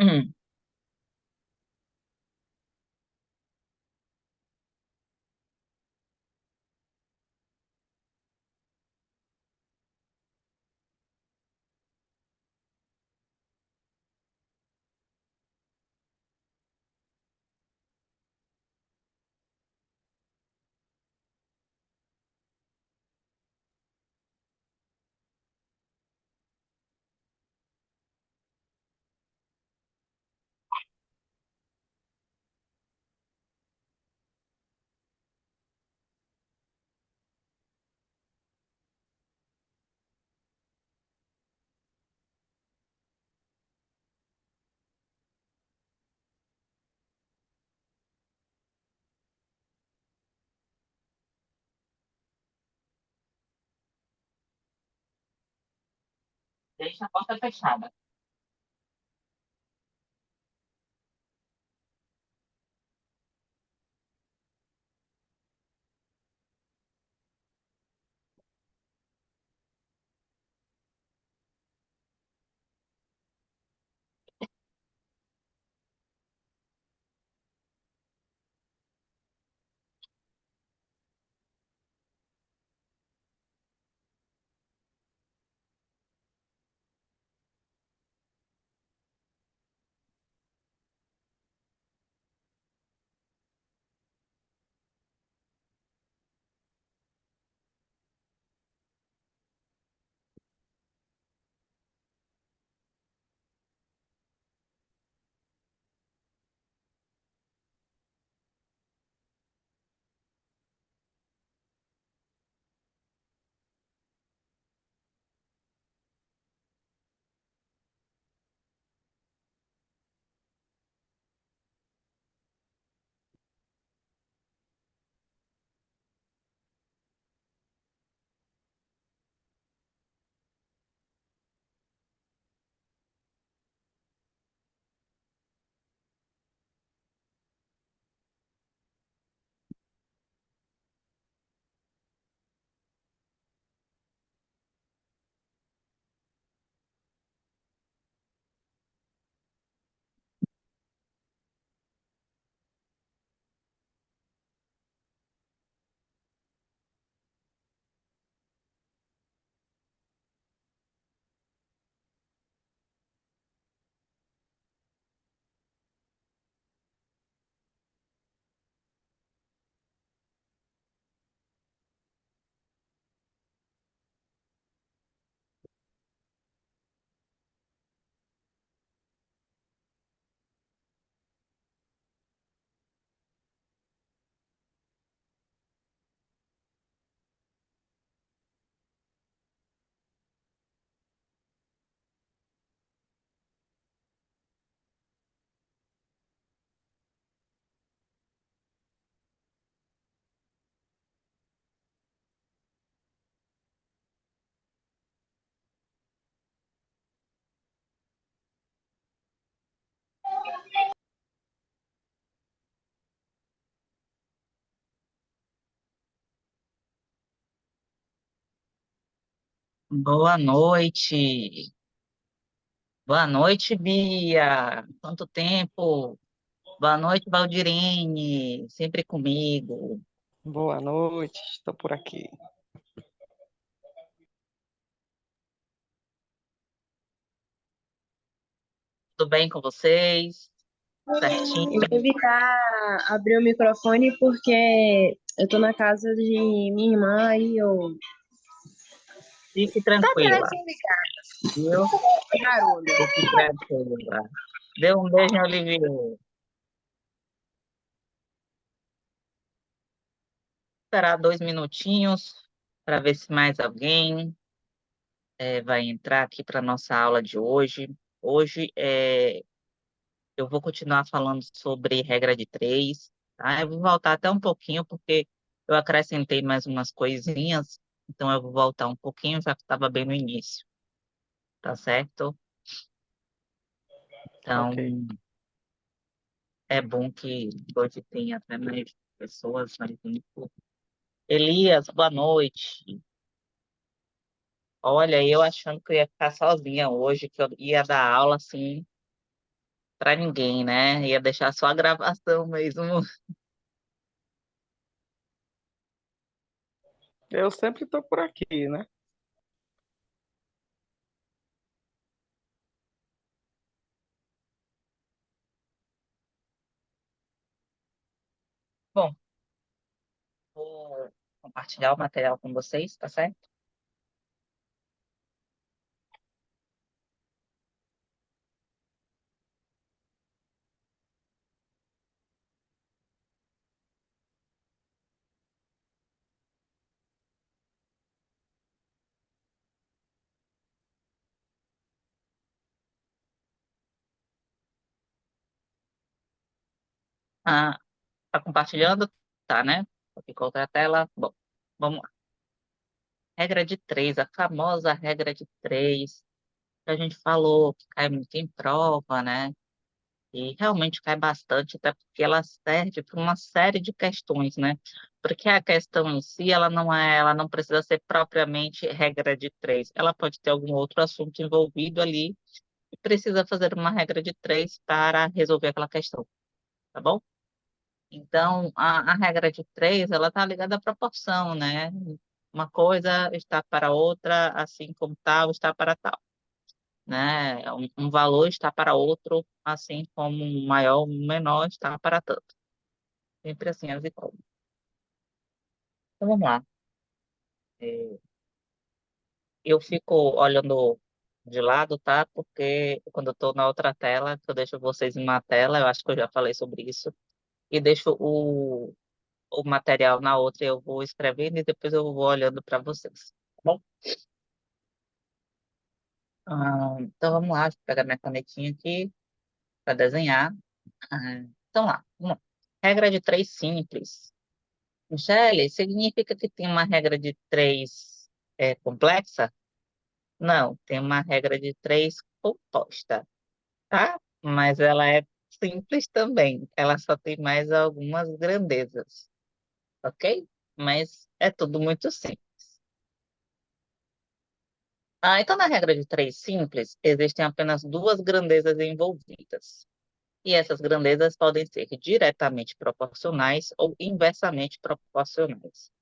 Hum, deixa a porta fechada. Boa noite. Boa noite, Bia. Quanto tempo? Boa noite, Valdirene. Sempre comigo. Boa noite, estou por aqui. Tudo bem com vocês? Certinho? Eu vou evitar abrir o microfone porque eu tô na casa de minha irmã e eu. Fique Tá tranquila, telefonando ligado, viu? barulho. Fique tranquila. Dê um beijo, Olivia. Esperar 2 minutinhos para ver se mais alguém vai entrar aqui para nossa aula de hoje. Hoje eu vou continuar falando sobre regra de três, tá? Eu vou voltar até um pouquinho, porque eu acrescentei mais umas coisinhas, então eu vou voltar um pouquinho, já que estava bem no início, tá certo? Então, Ok. é bom que hoje tenha até mais pessoas, mais tempo. Elias, boa noite. Olha, eu achando que eu ia ficar sozinha hoje, que eu ia dar aula assim, para ninguém, né? Ia deixar só a gravação mesmo. Eu sempre estou por aqui, né? Bom, vou compartilhar o material com vocês, tá certo? Ah, tá compartilhando? Tá, né? Ficou outra tela. Bom, vamos lá. Regra de três, a famosa regra de três, que a gente falou, que cai muito em prova, né? E realmente cai bastante, até porque ela serve para uma série de questões, né? Porque a questão em si, ela não precisa ser propriamente regra de três. Ela pode ter algum outro assunto envolvido ali e precisa fazer uma regra de três para resolver aquela questão, tá bom? Então, a regra de três, ela está ligada à proporção, né? Uma coisa está para outra, assim como tal está para tal, né? Um valor está para outro, assim como um maior, um menor está para tanto. Sempre assim, as e como. Então, vamos lá. É, Eu fico olhando de lado, tá? Porque quando eu estou na outra tela, que eu deixo vocês em uma tela, eu acho que eu já falei sobre isso, e deixo o material na outra, eu vou escrevendo e depois eu vou olhando para vocês. Tá bom? Então vamos lá, deixa eu pegar minha canetinha aqui para desenhar. Então lá, vamos lá. Regra de três simples. Michele, significa que tem uma regra de três complexa? Não, tem uma regra de três composta, tá? Mas ela é simples também. Ela só tem mais algumas grandezas, ok? Mas é tudo muito simples. Então, na regra de três simples, existem apenas duas grandezas envolvidas. E essas grandezas podem ser diretamente proporcionais ou inversamente proporcionais.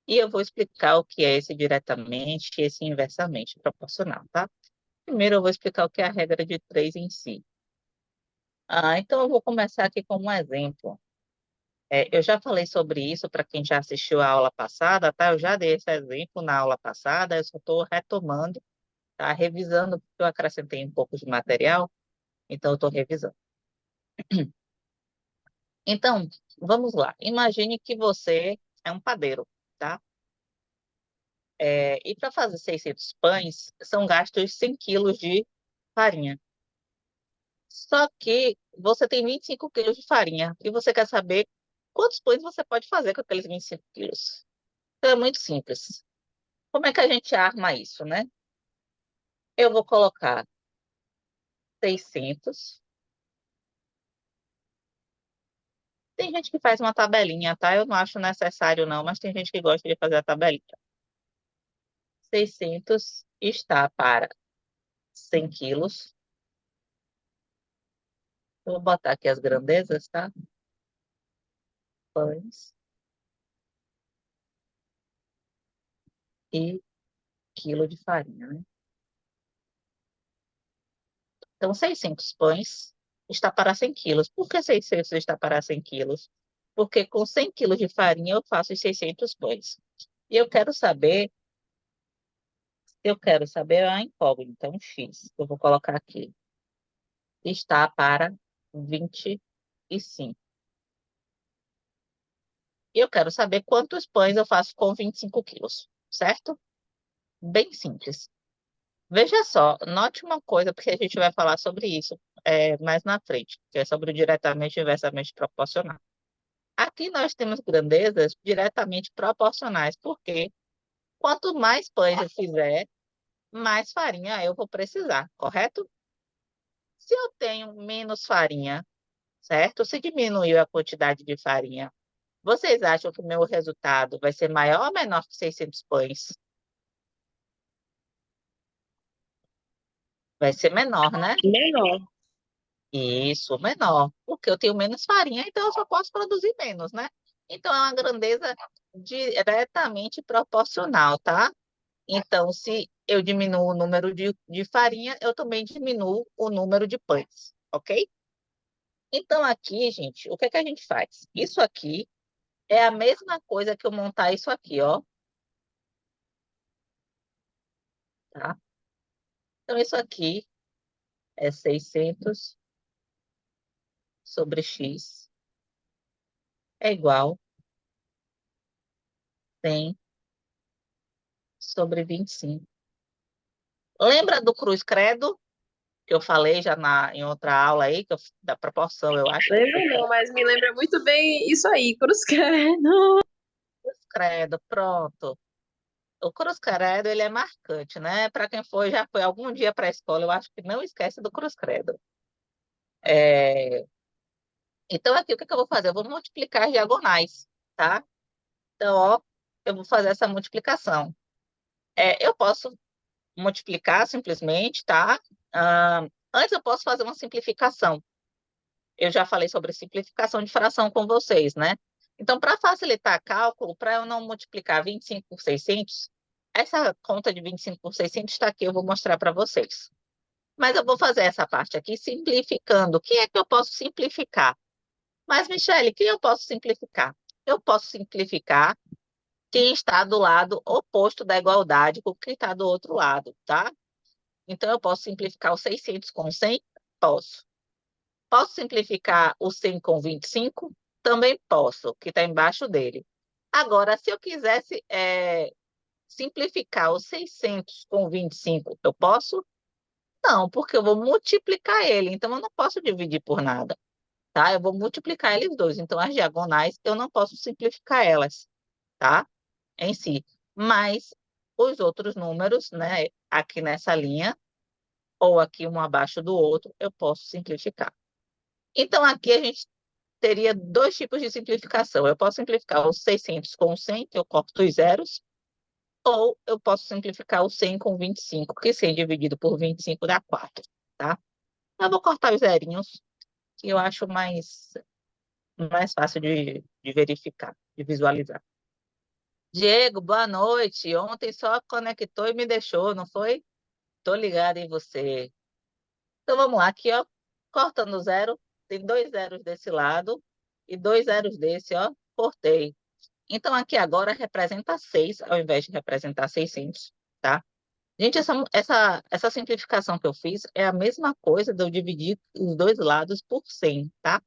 E eu vou explicar o que é esse diretamente e esse inversamente proporcional, tá? Primeiro, eu vou explicar o que é a regra de três em si. Então, eu vou começar aqui com um exemplo. Eu já falei sobre isso para quem já assistiu a aula passada, tá? Eu já dei esse exemplo na aula passada, eu só estou retomando, tá? Revisando, porque eu acrescentei um pouco de material, então eu estou revisando. Então, vamos lá. Imagine que você é um padeiro, tá? E para fazer 600 pães, são gastos 100 quilos de farinha. Só que você tem 25 quilos de farinha e você quer saber quantos pães você pode fazer com aqueles 25 quilos. Então, é muito simples. Como é que a gente arma isso, né? Eu vou colocar 600. Tem gente que faz uma tabelinha, tá? Eu não acho necessário, não, mas tem gente que gosta de fazer a tabelinha. 600 está para 100 quilos. Eu vou botar aqui as grandezas, tá? Pães e quilo de farinha, né? Então, 600 pães está para 100 quilos. Por que 600 está para 100 quilos? Porque com 100 quilos de farinha eu faço os 600 pães. E eu quero saber a incógnita, então X. Eu vou colocar aqui. Está para 25. E eu quero saber quantos pães eu faço com 25 quilos, certo? Bem simples. Veja só, note uma coisa, porque a gente vai falar sobre isso mais na frente, que é sobre o diretamente e inversamente proporcional. Aqui nós temos grandezas diretamente proporcionais, porque quanto mais pães eu fizer, mais farinha eu vou precisar, correto? Se eu tenho menos farinha, certo? Se diminuiu a quantidade de farinha, vocês acham que o meu resultado vai ser maior ou menor que 600 pães? Vai ser menor, né? Menor. Isso, menor, porque eu tenho menos farinha, então eu só posso produzir menos, né? Então é uma grandeza diretamente proporcional, tá? Então, se eu diminuo o número de farinha, eu também diminuo o número de pães, ok? Então, aqui, gente, o que é que a gente faz? Isso aqui é a mesma coisa que eu montar isso aqui, ó, tá? Então, isso aqui é 600 sobre x é igual a 100 sobre 25. Lembra do cruz credo que eu falei já em outra aula aí, da proporção, eu acho. Lembro não, mas me lembra muito bem isso aí, cruz credo. Cruz credo, pronto. O cruz credo, ele é marcante, né? Para quem já foi algum dia para a escola, eu acho que não esquece do cruz credo. É, Então, aqui, o que é que eu vou fazer? Eu vou multiplicar as diagonais, tá? Então, ó, eu vou fazer essa multiplicação. Eu posso multiplicar simplesmente, tá? Antes eu posso fazer uma simplificação. Eu já falei sobre simplificação de fração com vocês, né? Então, para facilitar cálculo, para eu não multiplicar 25 por 600, essa conta de 25 por 600 está aqui, eu vou mostrar para vocês. Mas eu vou fazer essa parte aqui simplificando. O que é que eu posso simplificar? Mas, Michele, o que eu posso simplificar? Eu posso simplificar quem está do lado oposto da igualdade com quem está do outro lado, tá? Então, eu posso simplificar o 600 com 100? Posso. Posso simplificar o 100 com 25? Também posso, que está embaixo dele. Agora, se eu quisesse simplificar o 600 com 25, eu posso? Não, porque eu vou multiplicar ele, então eu não posso dividir por nada, tá? Eu vou multiplicar eles dois, então as diagonais eu não posso simplificar elas, tá? Em si. Mas os outros números, né, aqui nessa linha, ou aqui um abaixo do outro, eu posso simplificar. Então, aqui a gente teria dois tipos de simplificação. Eu posso simplificar os 600 com 100, que eu corto os zeros, ou eu posso simplificar o 100 com 25, que 100 dividido por 25 dá 4, tá? Eu vou cortar os zerinhos, que eu acho mais fácil de verificar, de visualizar. Diego, boa noite. Ontem só conectou e me deixou, não foi? Tô ligada em você. Então vamos lá, aqui, ó. Cortando zero, tem dois zeros desse lado e dois zeros desse, ó. Cortei. Então aqui agora representa 6, ao invés de representar 600, tá? Gente, essa simplificação que eu fiz é a mesma coisa de eu dividir os dois lados por 100, tá?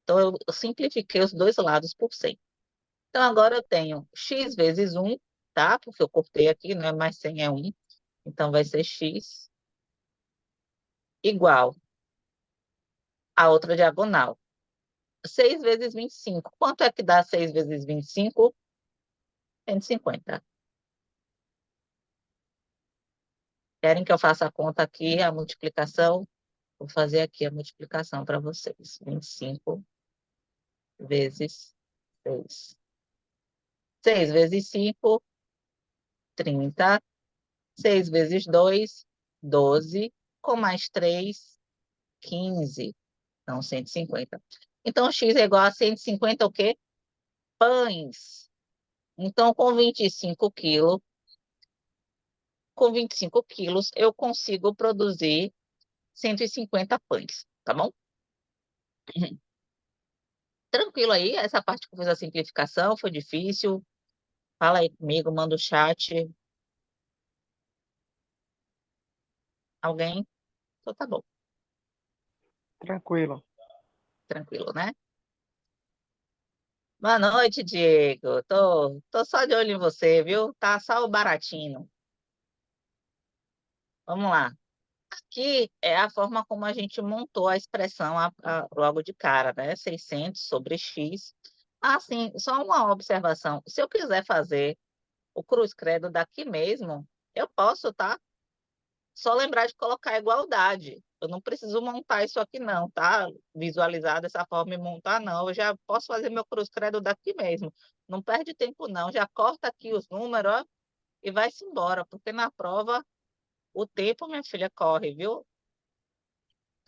Então eu simplifiquei os dois lados por 100. Então agora eu tenho x vezes 1, tá? Porque eu cortei aqui, não é mais 100, é 1. Então vai ser x igual a outra diagonal. 6 vezes 25. Quanto é que dá 6 vezes 25? 150. Querem que eu faça a conta aqui, a multiplicação? Vou fazer aqui a multiplicação para vocês. 25 vezes 6. 6 vezes 5, 30. 6 vezes 2, 12. Com mais 3, 15. Então, 150. Então, x é igual a 150 o quê? Pães. Então, com 25 quilos, eu consigo produzir 150 pães, tá bom? Tranquilo aí, essa parte que eu fiz a simplificação foi difícil. Fala aí comigo, manda o chat. Alguém? Então tá bom, Tranquilo. tranquilo, né? Boa noite, Diego. Tô só de olho em você, viu? Tá só o baratinho. Vamos lá. Aqui é a forma como a gente montou a expressão logo de cara, né? 600 sobre x. Assim, só uma observação. Se eu quiser fazer o cruz credo daqui mesmo, eu posso, tá? Só lembrar de colocar a igualdade. Eu não preciso montar isso aqui não, tá? Visualizar dessa forma e montar, não. Eu já posso fazer meu cruz credo daqui mesmo. Não perde tempo, não. Já corta aqui os números, ó, e vai-se embora, porque na prova o tempo, minha filha, corre, viu?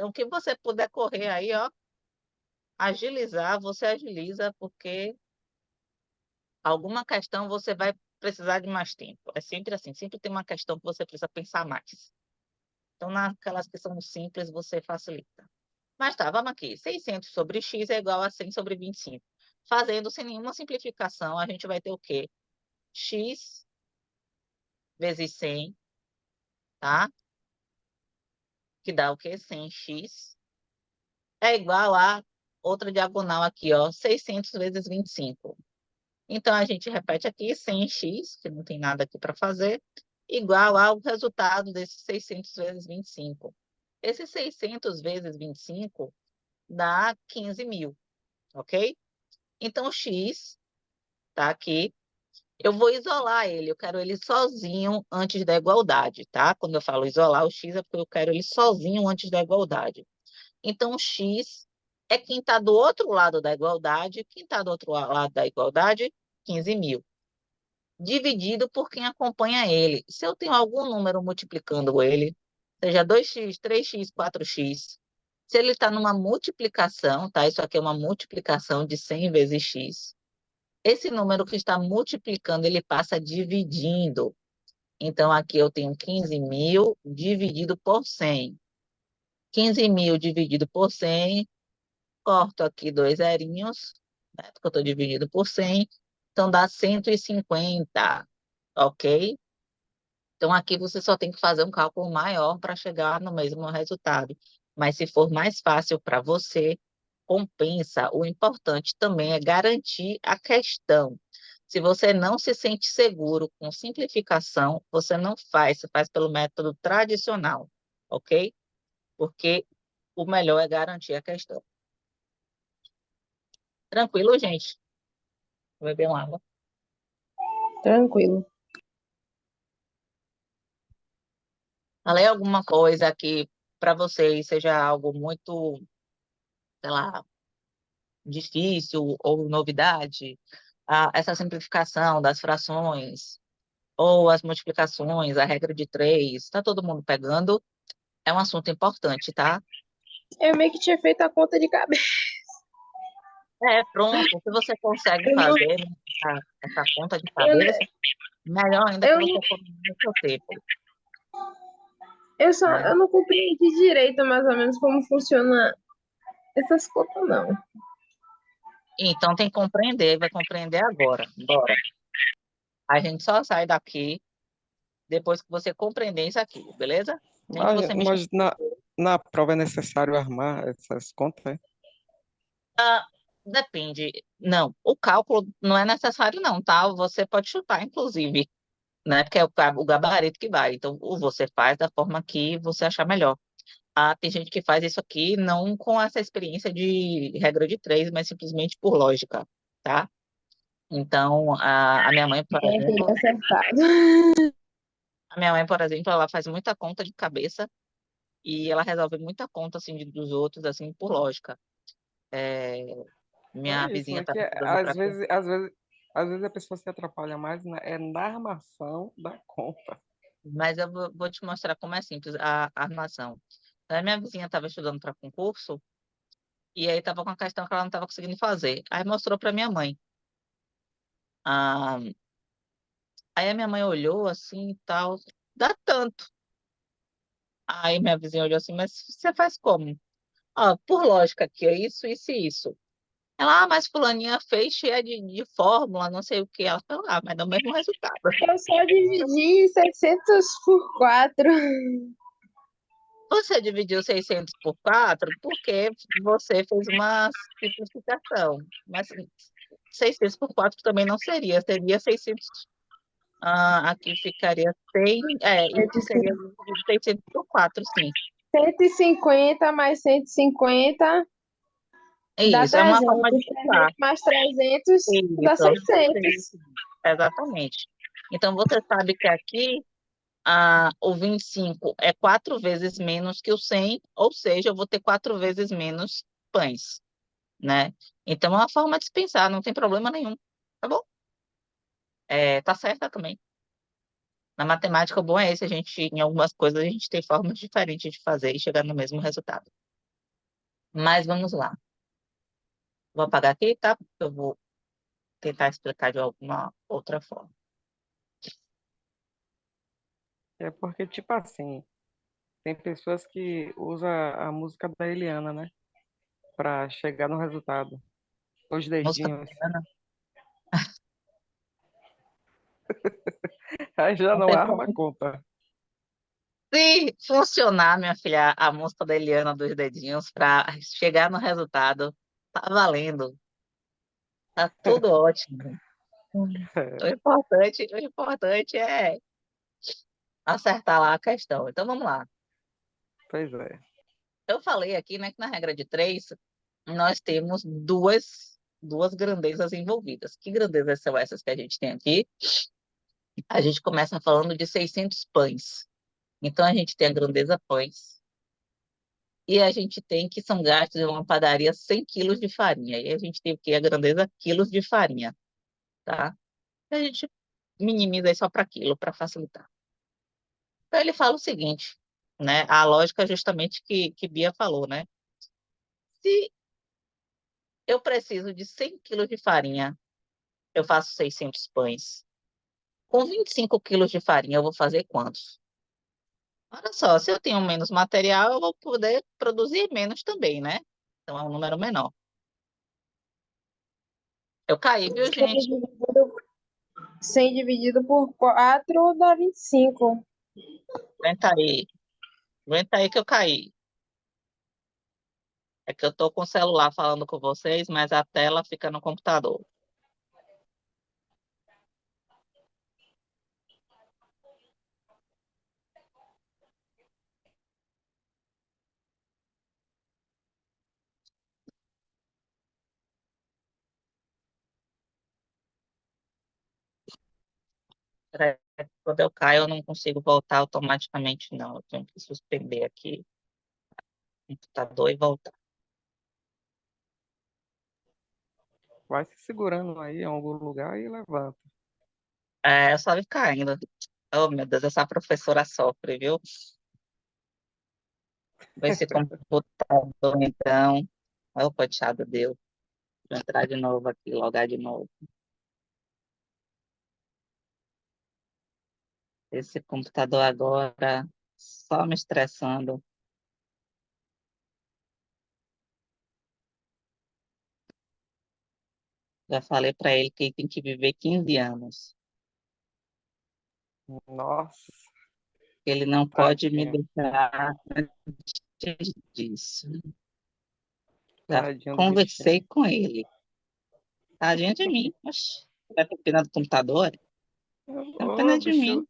Então, o que você puder correr aí, ó, agilizar, você agiliza, porque alguma questão você vai precisar de mais tempo. É sempre assim, sempre tem uma questão que você precisa pensar mais. Então, naquelas que são simples, você facilita. Mas tá, vamos aqui. 600 sobre x é igual a 100 sobre 25. Fazendo sem nenhuma simplificação, a gente vai ter o quê? X vezes 100, tá? Que dá o quê? 100x. É igual a outra diagonal aqui, ó, 600 vezes 25. Então, a gente repete aqui 100x, que não tem nada aqui para fazer, igual ao resultado desses 600 vezes 25. Esse 600 vezes 25 dá 15.000, ok? Então, o x está aqui. Eu vou isolar ele, eu quero ele sozinho antes da igualdade, tá? Quando eu falo isolar o x é porque eu quero ele sozinho antes da igualdade. Então, o x é quem está do outro lado da igualdade. Quem está do outro lado da igualdade? 15.000. Dividido por quem acompanha ele. Se eu tenho algum número multiplicando ele, seja 2x, 3x, 4x, se ele está numa multiplicação, tá? Isso aqui é uma multiplicação de 100 vezes x. Esse número que está multiplicando, ele passa dividindo. Então, aqui eu tenho 15.000 dividido por 100. 15.000 dividido por 100, corto aqui dois zerinhos, né, porque eu estou dividido por 100, então dá 150, ok? Então, aqui você só tem que fazer um cálculo maior para chegar no mesmo resultado. Mas se for mais fácil para você, compensa. O importante também é garantir a questão. Se você não se sente seguro com simplificação, você não faz, você faz pelo método tradicional, ok? Porque o melhor é garantir a questão. Tranquilo, gente? Vou beber uma água. Tranquilo. Falei alguma coisa que para vocês seja algo muito, sei lá, difícil ou novidade, essa simplificação das frações ou as multiplicações, a regra de três, está todo mundo pegando? É um assunto importante, tá? Eu meio que tinha feito a conta de cabeça. É, pronto. Se você consegue Eu não, fazer essa conta de eu, cabeça, melhor ainda que eu, você economize seu tempo, eu né? não compreendi direito mais ou menos como funciona essas contas, não. Então tem que compreender, vai compreender agora. Bora. A gente só sai daqui depois que você compreender isso aqui, beleza? Nem que você me chame. Mas na prova é necessário armar essas contas, né? Depende. Não, o cálculo não é necessário, não, tá? Você pode chutar, inclusive, né? Porque é o gabarito que vai. Então, você faz da forma que você achar melhor. Tem gente que faz isso aqui não com essa experiência de regra de três, mas simplesmente por lógica, tá? Então, a minha mãe, por Eu teria exemplo, acertado. ela faz muita conta de cabeça e ela resolve muita conta, assim, dos outros, assim, por lógica. É, É minha isso, vizinha né? estava Que estudando para às vezes a pessoa se atrapalha mais é na armação da conta. mas eu vou te mostrar como é simples a armação. A minha vizinha estava estudando para concurso e aí estava com uma questão que ela não estava conseguindo fazer. Aí mostrou para minha mãe. Ah, aí a minha mãe olhou assim e tal, dá tanto. Aí minha vizinha olhou assim, mas você faz como? Ó, por lógica aqui, é isso, isso e isso. Ela, mas fulaninha fez cheia de fórmula, não sei o que. Ela falou, mas dá o mesmo resultado. Eu só dividi 600 por 4. Você dividiu 600 por 4 porque você fez uma simplificação. Mas 600 por 4 também não seria. Seria 600. Aqui ficaria 100. Isso seria dividido 600 por 4, sim. 150 mais 150 dá Isso é uma 300. forma de 300 pensar. mais 300 dá Isso. 600. Exatamente. Então, você sabe que aqui o 25 é 4 vezes menos que o 100, ou seja, eu vou ter 4 vezes menos pães, né? Então, é uma forma de se pensar, não tem problema nenhum, tá bom? Tá certa também. Na matemática, o bom é esse, em algumas coisas, a gente tem formas diferentes de fazer e chegar no mesmo resultado. Mas vamos lá. Vou apagar aqui, tá? Porque eu vou tentar explicar de alguma outra forma. É porque, tipo assim, tem pessoas que usam a música da Eliana, né? Pra chegar no resultado. Os Música dedinhos. baiana, Aí já não não tem arma a problema. conta. Se funcionar, minha filha, a música da Eliana dos dedinhos para chegar no resultado, tá valendo. Tá tudo ótimo. O importante é acertar lá a questão. Então vamos lá. Pois é. Eu falei aqui, né, que na regra de três, nós temos duas grandezas envolvidas. Que grandezas são essas que a gente tem aqui? A gente começa falando de 600 pães. Então a gente tem a grandeza pães. E a gente tem que são gastos em uma padaria 100 quilos de farinha. E a gente tem o quê? A grandeza quilos de farinha, tá? E a gente minimiza aí só para quilo, para facilitar. Então ele fala o seguinte, né? A lógica justamente que Bia falou, né? Se eu preciso de 100 quilos de farinha, eu faço 600 pães. Com 25 quilos de farinha, eu vou fazer quantos? Olha só, se eu tenho menos material, eu vou poder produzir menos também, né? Então é um número menor. Eu caí, viu, 100 gente? dividido, 100 dividido por 4 dá 25. Aguenta aí. Aguenta aí que eu caí. É que eu tô com o celular falando com vocês, mas a tela fica no computador. Peraí, quando eu caio, eu não consigo voltar automaticamente, não. Eu tenho que suspender aqui o computador e voltar. Vai se segurando aí em algum lugar e levanta. É, eu só vi caindo. Oh, meu Deus, essa professora sofre, viu? Com esse computador, então. Oh, coitado, deu. Vou entrar de novo aqui, logar de novo. Esse computador agora só me estressando. Já falei para ele que ele tem que viver 15 anos. Nossa, Ele não pode me tadinho. deixar antes disso. Já Tadinho do conversei bichinho. com ele. Tadinho de mim. Oxe, vai ter pena do computador? Tem Ô, pena de mim.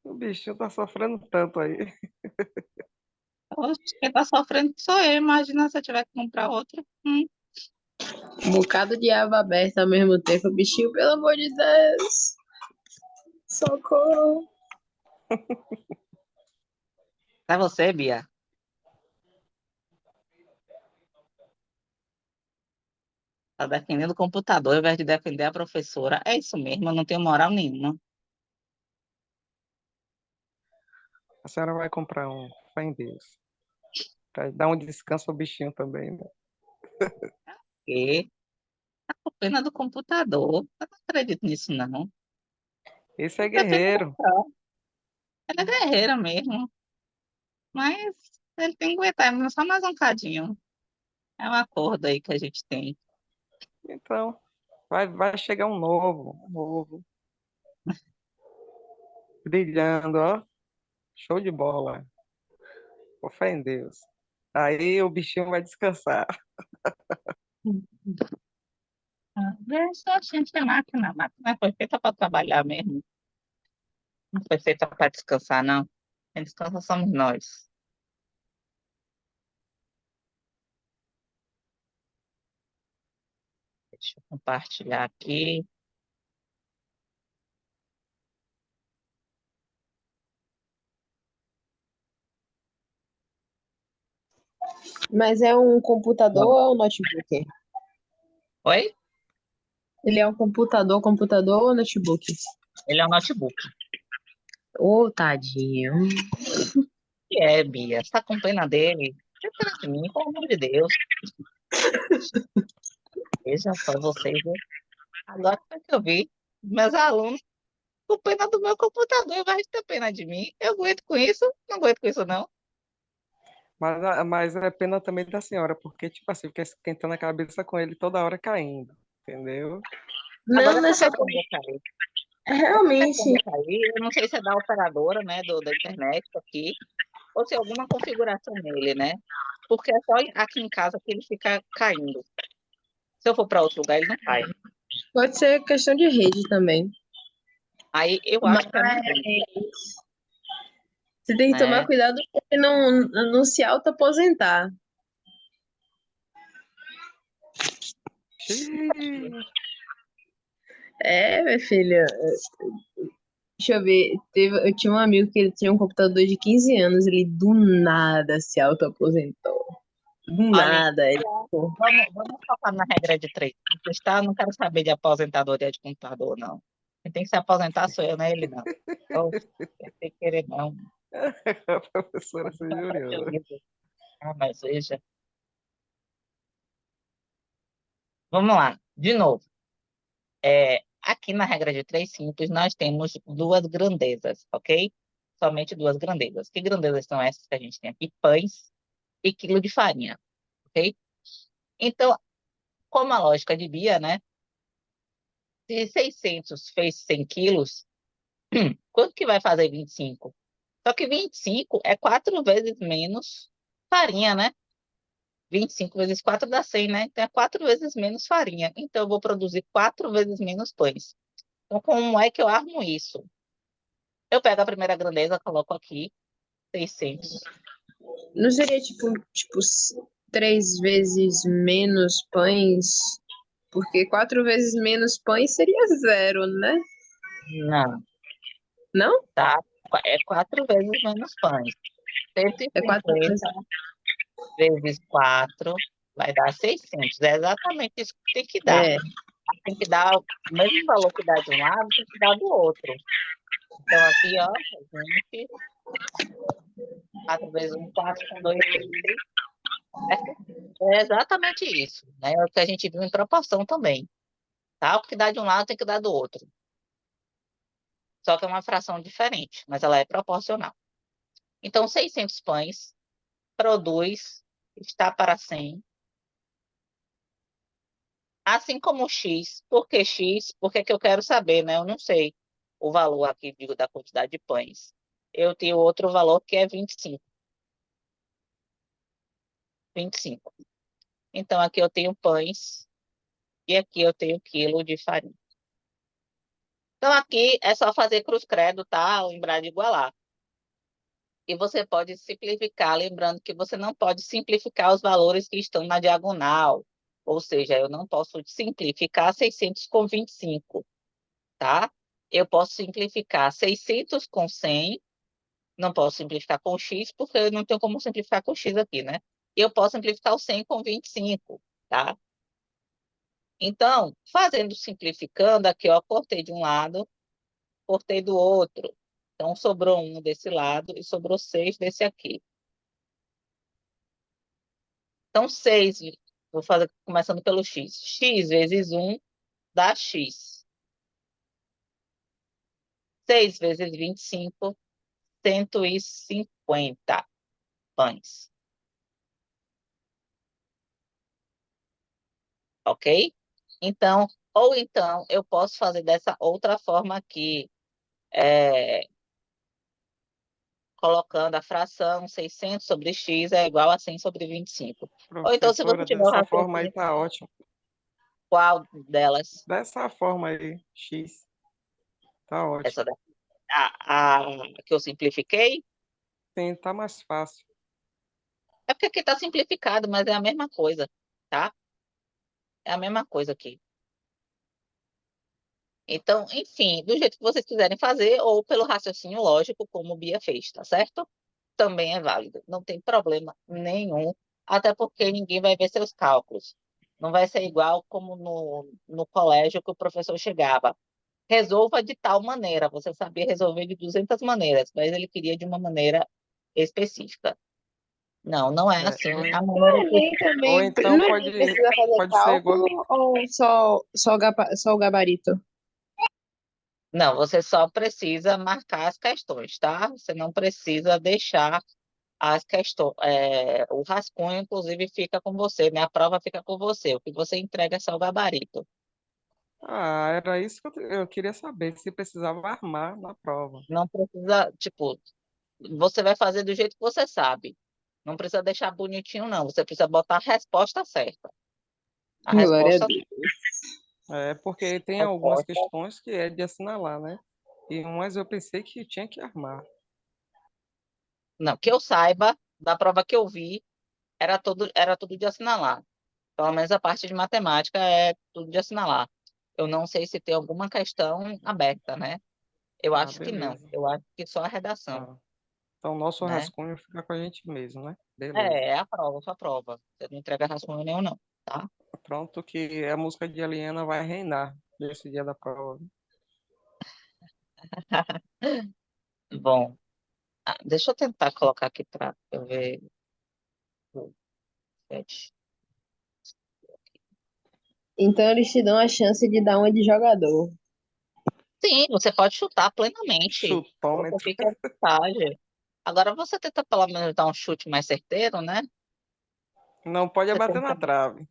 o bichinho tá sofrendo tanto aí. Oxe, quem tá sofrendo sou eu. Imagina se eu tiver que comprar outro. Um bocado de aba aberta ao mesmo tempo, bichinho, pelo amor de Deus. Socorro. É você, Bia. Tá defendendo o computador ao invés de defender a professora. É isso mesmo, eu não tenho moral nenhuma. A senhora vai comprar um, fé em Deus. Pra dar um descanso ao bichinho também, né? E tá com pena do computador. Eu não acredito nisso, não. Esse é Eu tenho que guerreiro. comprar. Ele é guerreiro mesmo. Mas ele tem que aguentar só mais um cadinho. É um acordo aí que a gente tem. Então, vai chegar um novo, brilhando, ó. Show de bola. Com fé em Deus. Aí o bichinho vai descansar. É só a gente é máquina. A máquina foi feita para trabalhar mesmo. Não foi feita para descansar, não. Quem descansa somos nós. Deixa eu compartilhar aqui. Mas é um computador ou é um notebook? Oi? Ele é um computador ou notebook? Ele é um notebook. Ô, tadinho. E é, Bia, você tá com pena dele? Tem pena de mim, pelo amor de Deus. Veja só vocês, né? Agora foi que eu vi meus alunos com pena do meu computador, ao invés de ter pena de mim. Eu aguento com isso? Não aguento com isso, não. Mas é pena também da senhora, porque, tipo assim, fica esquentando a cabeça com ele toda hora caindo, entendeu? Não, Agora não é essa só questão de cair. Essa questão realmente. de cair, eu não sei se é da operadora, né, da internet aqui, ou se é alguma configuração nele, né? Porque é só aqui em casa que ele fica caindo. Se eu for para outro lugar, ele não cai. Pode ser questão de rede também. Aí eu Mas acho que é a minha rede, você tem que tomar né? cuidado para não se auto-aposentar. Xiii. É, minha filha. Deixa eu ver. Eu tinha um amigo que ele tinha um computador de 15 anos. Ele do nada se auto-aposentou. Do Olha, nada. Ele, pô, vamos focar na regra de três. Tá? Não quero saber de aposentadoria de computador, não. Quem tem que se aposentar sou eu, não é ele, não. Eu, não tem que querer, não. A professora se Só injuriou. prejuízo. Ah, mas veja. Vamos lá, de novo. Aqui na regra de três simples, nós temos duas grandezas, ok? Somente duas grandezas. Que grandezas são essas que a gente tem aqui? Pães e quilo de farinha, ok? Então, como a lógica de Bia, né? Se 600 fez 100 quilos, quanto que vai fazer 25? Só que 25 é quatro vezes menos farinha, né? 25 vezes 4 dá 100, né? Então é quatro vezes menos farinha. Então eu vou produzir quatro vezes menos pães. Então como é que eu armo isso? Eu pego a primeira grandeza, coloco aqui, 600. não seria tipo 3 vezes menos pães? Porque 4 vezes menos pães seria zero, né? Não, Não? tá? É quatro vezes menos pães. Cento e É quatro vezes. cinquenta vezes 4 vai dar 600. É exatamente isso que tem que dar. É. Tem que dar o mesmo valor que dá de um lado, tem que dar do outro. Então, aqui, ó, 20, 4 vezes um 4 com 2 15. É exatamente isso, né? É o que a gente viu em proporção também, tá? O que dá de um lado tem que dar do outro. Só que é uma fração diferente, mas ela é proporcional. Então, 600 pães produz, está para 100. Assim como X. Por que X? Porque é que eu quero saber, né? Eu não sei o valor aqui, digo, da quantidade de pães. Eu tenho outro valor que é 25. 25. Então, aqui eu tenho pães e aqui eu tenho quilo de farinha. Então, aqui é só fazer cruz-credo, tá? Lembrar de igualar. E você pode simplificar, lembrando que você não pode simplificar os valores que estão na diagonal. Ou seja, eu não posso simplificar 600 com 25, tá? Eu posso simplificar 600 com 100, não posso simplificar com x, porque eu não tenho como simplificar com x aqui, né? Eu posso simplificar o 100 com 25, tá? Então, fazendo, simplificando, aqui, ó, cortei de um lado, cortei do outro. Então, sobrou um desse lado e sobrou 6 desse aqui. Então, 6, vou fazer começando pelo x. X vezes 1 dá x. 6 vezes 25, 150 pães. Ok? Então, ou então, eu posso fazer dessa outra forma aqui, colocando a fração 600 sobre x é igual a 100 sobre 25. Ou então, se você Professora, tiver o dessa forma aí raciocínio, tá ótimo. qual delas? Dessa forma aí, X, tá ótimo. Essa daqui, a que eu simplifiquei? Sim, tá mais fácil. É porque aqui está simplificado, mas é a mesma coisa, tá? É a mesma coisa aqui. Então, enfim, do jeito que vocês quiserem fazer, ou pelo raciocínio lógico, como o Bia fez, tá certo? Também é válido, não tem problema nenhum, até porque ninguém vai ver seus cálculos. Não vai ser igual como no colégio que o professor chegava. Resolva de tal maneira. Você sabia resolver de 200 maneiras, mas ele queria de uma maneira específica. Não é É, assim. ou, A maneira que Nem ou também. então Não é nem precisa fazer pode ser igual. cálculo ou só o gabarito? Não, você só precisa marcar as questões, tá? Você não precisa deixar as questões. O rascunho, inclusive, fica com você, né? A prova fica com você. O que você entrega é só o gabarito. Ah, era isso que eu queria saber, se precisava armar na prova. Não precisa, tipo, você vai fazer do jeito que você sabe. Não precisa deixar bonitinho, não. Você precisa botar a resposta certa. A Glória a resposta, Deus. É, porque tem algumas resposta. questões que é de assinalar, né? E umas eu pensei que tinha que armar. Não, que eu saiba, da prova que eu vi, era tudo de assinalar. Pelo menos a parte de matemática é tudo de assinalar. Eu não sei se tem alguma questão aberta, né? Eu Ah, acho que não. beleza. Eu acho que só a redação, Ah, então, nosso né? rascunho fica com a gente mesmo, né? Beleza. É a prova, sua prova. Você não entrega rascunho nenhum, não, tá? Pronto, que a música de Aliena vai reinar nesse dia da prova. Bom, deixa eu tentar colocar aqui para eu ver. o chat. Então eles te dão a chance de dar uma de jogador. Sim, você pode chutar plenamente. Você Chutômetro. fica à vontade. Agora você tenta pelo menos dar um chute mais certeiro, né? Não pode Você bater tenta... na trave.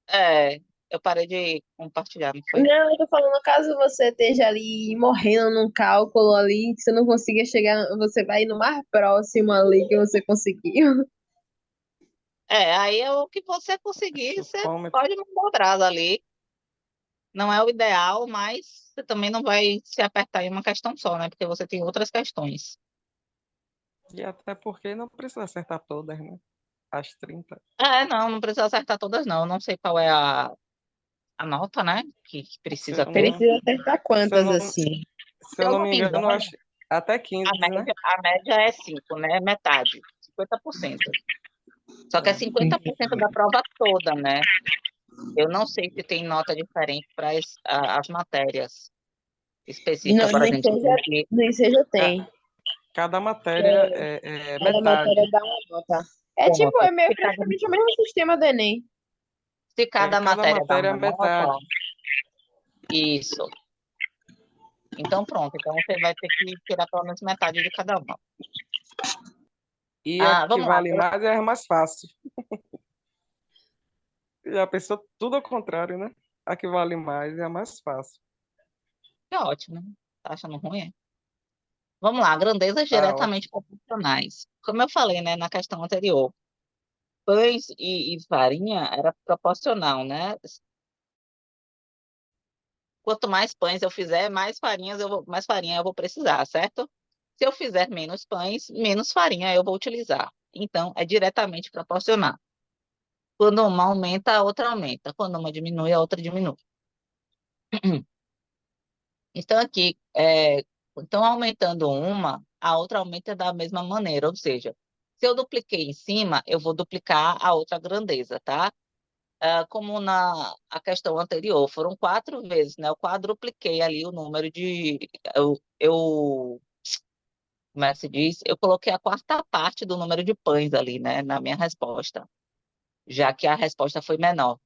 É, eu parei de compartilhar, não foi? Não, eu tô falando, caso você esteja ali morrendo num cálculo ali, que você não consiga chegar, você vai no mais próximo ali que você conseguiu. Aí é o que você conseguir, você Chutômetro. pode mandar atrás ali. Não é o ideal, mas você também não vai se apertar em uma questão só, né? Porque você tem outras questões. E até porque não precisa acertar todas, né? As 30. Não precisa acertar todas, não. Eu não sei qual é a nota, né? Que Se precisa eu ter. não, Precisa acertar se eu quantas não, assim? se Se eu eu não não me me engano, eu engano, acho até 15, né? a média é 5, né? Metade, 50%. Só que é É. 50% da prova toda, né? Eu não sei se tem nota diferente para as matérias específicas, Não, por exemplo, se tem que. nem seja Ca- tem. Cada matéria É, é cada matéria metade. dá uma nota. É tipo, Ponto. é meio praticamente o mesmo sistema do Enem. Se É, cada cada matéria dá matéria é uma metade. nota, isso. Então, pronto. Então, você vai ter que tirar pelo menos metade de cada uma. E a que Vamos lá. vale mais é a mais fácil. Já pensou tudo ao contrário, né? A que vale mais é a mais fácil. Que ótimo. Tá achando ruim? É? Vamos lá. Grandezas Tá diretamente ótimo. proporcionais. Como eu falei, né, na questão anterior, pães e farinha era proporcional, né? Quanto mais pães eu fizer, mais farinha eu vou precisar, certo? Se eu fizer menos pães, menos farinha eu vou utilizar. Então, é diretamente proporcional. Quando uma aumenta, a outra aumenta. Quando uma diminui, a outra diminui. Então, aqui, então, aumentando uma, a outra aumenta da mesma maneira. Ou seja, se eu dupliquei em cima, eu vou duplicar a outra grandeza, tá? Como na a questão anterior, foram 4 vezes, né? Eu quadrupliquei ali o número de. Como é que se diz? Eu coloquei a quarta parte do número de pães ali, né? Na minha resposta, já que a resposta foi menor.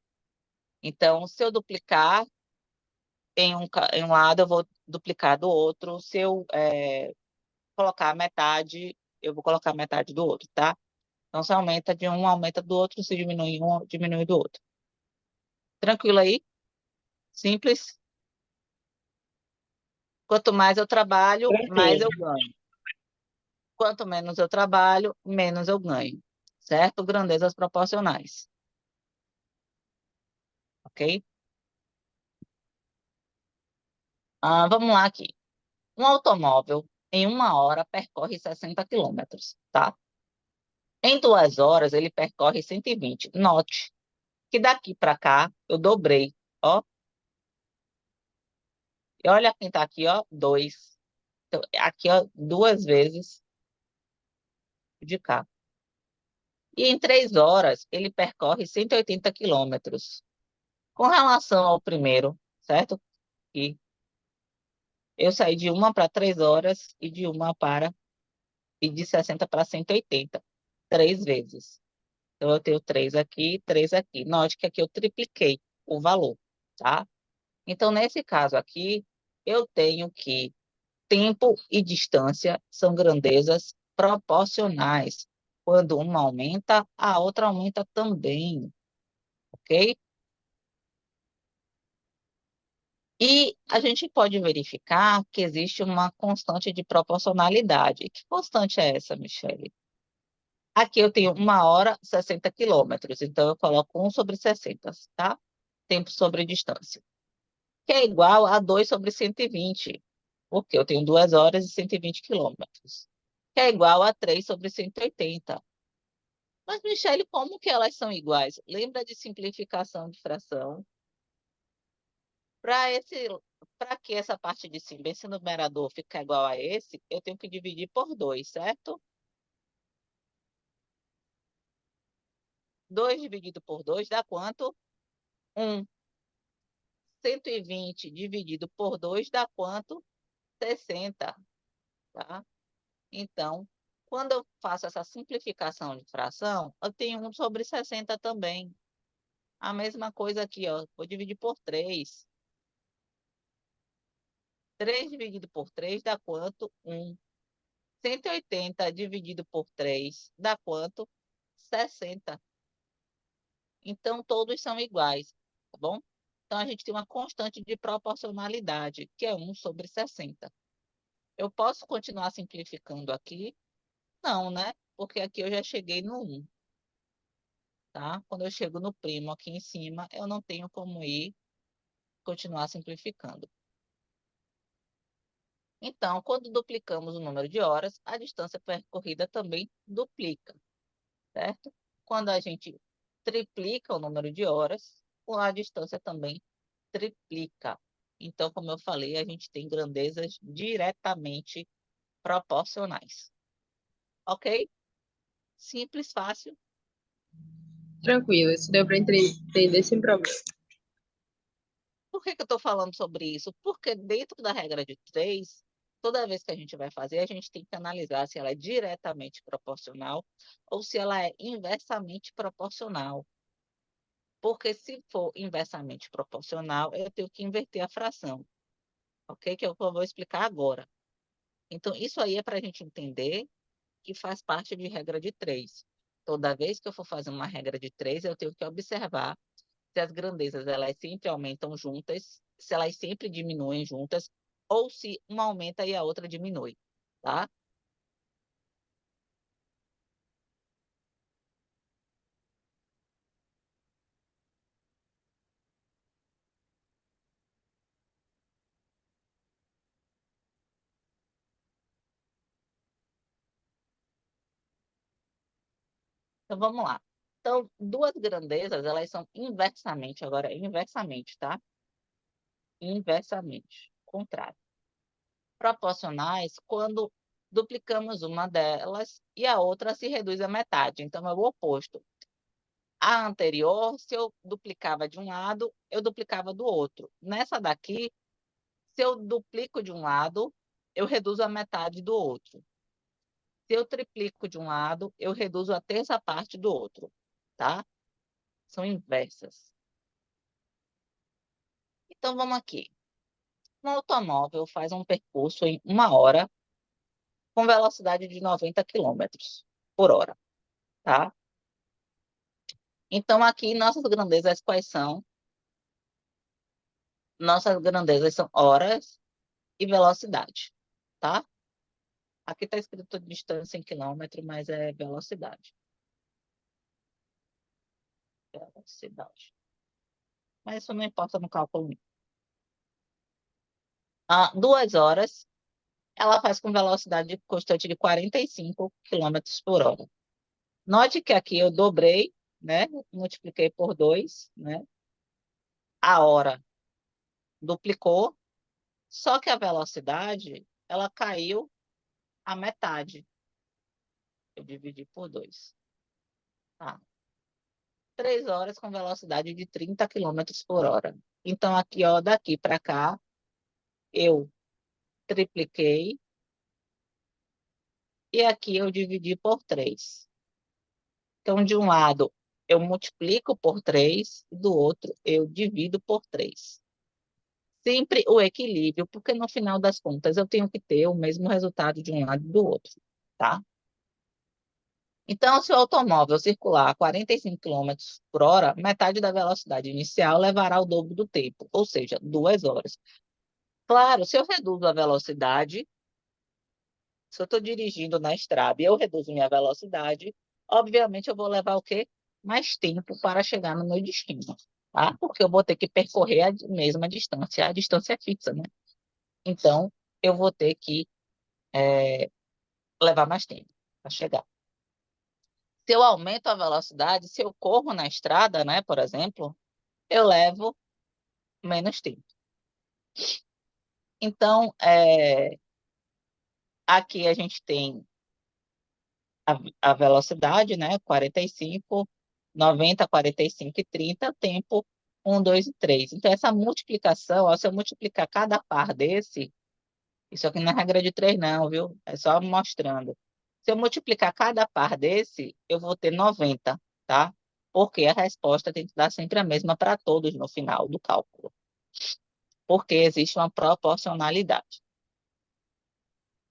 Então, se eu duplicar em um lado, eu vou duplicar do outro. Se eu colocar metade, eu vou colocar metade do outro, tá? Então, se aumenta de um, aumenta do outro. Se diminui um, diminui do outro. Tranquilo aí? Simples? Quanto mais eu trabalho, mais eu Tranquilo. ganho. Quanto menos eu trabalho, menos eu ganho. Certo? Grandezas proporcionais. Ok? Vamos lá aqui. Um automóvel, em 1 hora, percorre 60 quilômetros, tá? Em 2 horas, ele percorre 120. Note que daqui para cá, eu dobrei, ó. E olha quem tá aqui, ó, 2. Então, aqui, ó, 2 vezes de cá. E em 3 horas, ele percorre 180 quilômetros. Com relação ao primeiro, certo? E eu saí de 1 para 3 horas e de 60 para 180. 3 vezes. Então, eu tenho 3 aqui, 3 aqui. Note que aqui eu tripliquei o valor, tá? Então, nesse caso aqui, eu tenho que tempo e distância são grandezas proporcionais. Quando uma aumenta, a outra aumenta também, ok? E a gente pode verificar que existe uma constante de proporcionalidade. Que constante é essa, Michele? Aqui eu tenho 1 hora, 60 quilômetros. Então, eu coloco 1/60, tá? Tempo sobre distância. Que é igual a 2/120, porque eu tenho 2 horas e 120 quilômetros. Que é igual a 3/180. Mas, Michele, como que elas são iguais? Lembra de simplificação de fração? Para que essa parte de cima, esse numerador ficar igual a esse, eu tenho que dividir por 2, certo? 2 dividido por 2 dá quanto? 1. 120 dividido por 2 dá quanto? 60, tá? Então, quando eu faço essa simplificação de fração, eu tenho 1/60 também. A mesma coisa aqui, ó. Vou dividir por 3. 3 dividido por 3 dá quanto? 1. 180 dividido por 3 dá quanto? 60. Então, todos são iguais, tá bom? Então, a gente tem uma constante de proporcionalidade, que é 1/60. Eu posso continuar simplificando aqui? Não, né? Porque aqui eu já cheguei no 1, tá? Quando eu chego no primo aqui em cima, eu não tenho como continuar simplificando. Então, quando duplicamos o número de horas, a distância percorrida também duplica, certo? Quando a gente triplica o número de horas, a distância também triplica. Então, como eu falei, a gente tem grandezas diretamente proporcionais. Ok? Simples, fácil. Tranquilo, isso deu para entender sem problema. Por que eu estou falando sobre isso? Porque dentro da regra de 3, toda vez que a gente vai fazer, a gente tem que analisar se ela é diretamente proporcional ou se ela é inversamente proporcional. Porque se for inversamente proporcional, eu tenho que inverter a fração, ok? Que é o que eu vou explicar agora. Então, isso aí é para a gente entender que faz parte de regra de 3. Toda vez que eu for fazer uma regra de 3, eu tenho que observar se as grandezas elas sempre aumentam juntas, se elas sempre diminuem juntas, ou se uma aumenta e a outra diminui, tá? Então, vamos lá. Então, duas grandezas, elas são inversamente, agora, inversamente, tá? Inversamente, contrário. Proporcionais quando duplicamos uma delas e a outra se reduz à metade. Então, é o oposto. A anterior, se eu duplicava de um lado, eu duplicava do outro. Nessa daqui, se eu duplico de um lado, eu reduzo a metade do outro. Se eu triplico de um lado, eu reduzo a terça parte do outro, tá? São inversas. Então, vamos aqui. Um automóvel faz um percurso em 1 hora com velocidade de 90 quilômetros por hora, tá? Então, aqui, nossas grandezas quais são? Nossas grandezas são horas e velocidade, tá? Aqui está escrito distância em quilômetro, mas é velocidade. Velocidade. Mas isso não importa no cálculo. 2 horas, ela faz com velocidade constante de 45 quilômetros por hora. Note que aqui eu dobrei, né? Multipliquei por 2, né? A hora duplicou, só que a velocidade, ela caiu a metade. Eu dividi por 2. Tá? 3 horas com velocidade de 30 quilômetros por hora. Então, aqui, ó, daqui para cá, eu tripliquei e aqui eu dividi por 3. Então, de um lado, eu multiplico por 3, e do outro, eu divido por 3. Sempre o equilíbrio, porque no final das contas eu tenho que ter o mesmo resultado de um lado e do outro, tá? Então, se o automóvel circular a 45 quilômetros por hora, metade da velocidade inicial levará o dobro do tempo, ou seja, 2 horas. Claro, se eu reduzo a velocidade, se eu estou dirigindo na estrada e eu reduzo minha velocidade, obviamente eu vou levar o quê? Mais tempo para chegar no meu destino, tá? Porque eu vou ter que percorrer a mesma distância, a distância é fixa, né? Então, eu vou ter que levar mais tempo para chegar. Se eu aumento a velocidade, se eu corro na estrada, né, por exemplo, eu levo menos tempo. Então, aqui a gente tem a velocidade, né, 45, 90, 45 e 30, tempo 1, 2 e 3. Então, essa multiplicação, ó, se eu multiplicar cada par desse, isso aqui não é regra de 3 não, viu? É só mostrando. Se eu multiplicar cada par desse, eu vou ter 90, tá? Porque a resposta tem que dar sempre a mesma para todos no final do cálculo. Porque existe uma proporcionalidade.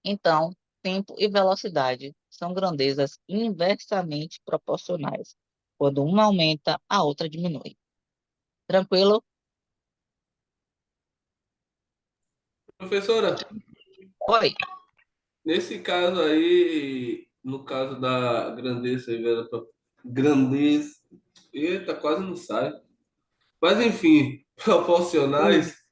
Então, tempo e velocidade são grandezas inversamente proporcionais. Quando uma aumenta, a outra diminui. Tranquilo? Professora, Oi. nesse caso aí, no caso da grandeza, grandeza, eita, quase não sai. Mas enfim, proporcionais,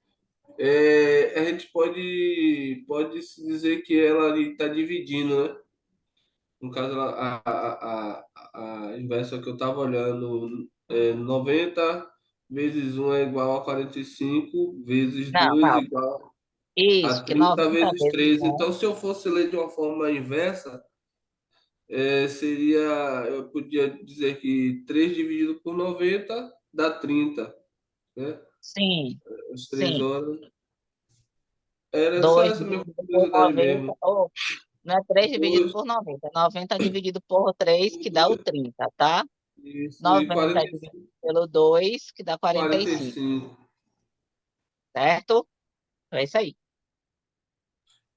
a gente pode se dizer que ela está dividindo, né? No caso, a inversa que eu estava olhando, 90 vezes um é igual a 45, vezes Não, 2 calma. igual a Isso, que 30 90 vezes vezes 3. 1. Então, se eu fosse ler de uma forma inversa, seria, eu podia dizer que 3 dividido por 90 dá 30, né? Sim, As 3 sim. horas. Era só 2 essa minha dividido por curiosidade 90. mesmo. Ou, não é 3 dividido 2 por 90. 90 dividido por 3, por que dá o 2, 30, tá? isso, e 90 dividido pelo 2, que dá 45, 45. certo? É isso aí.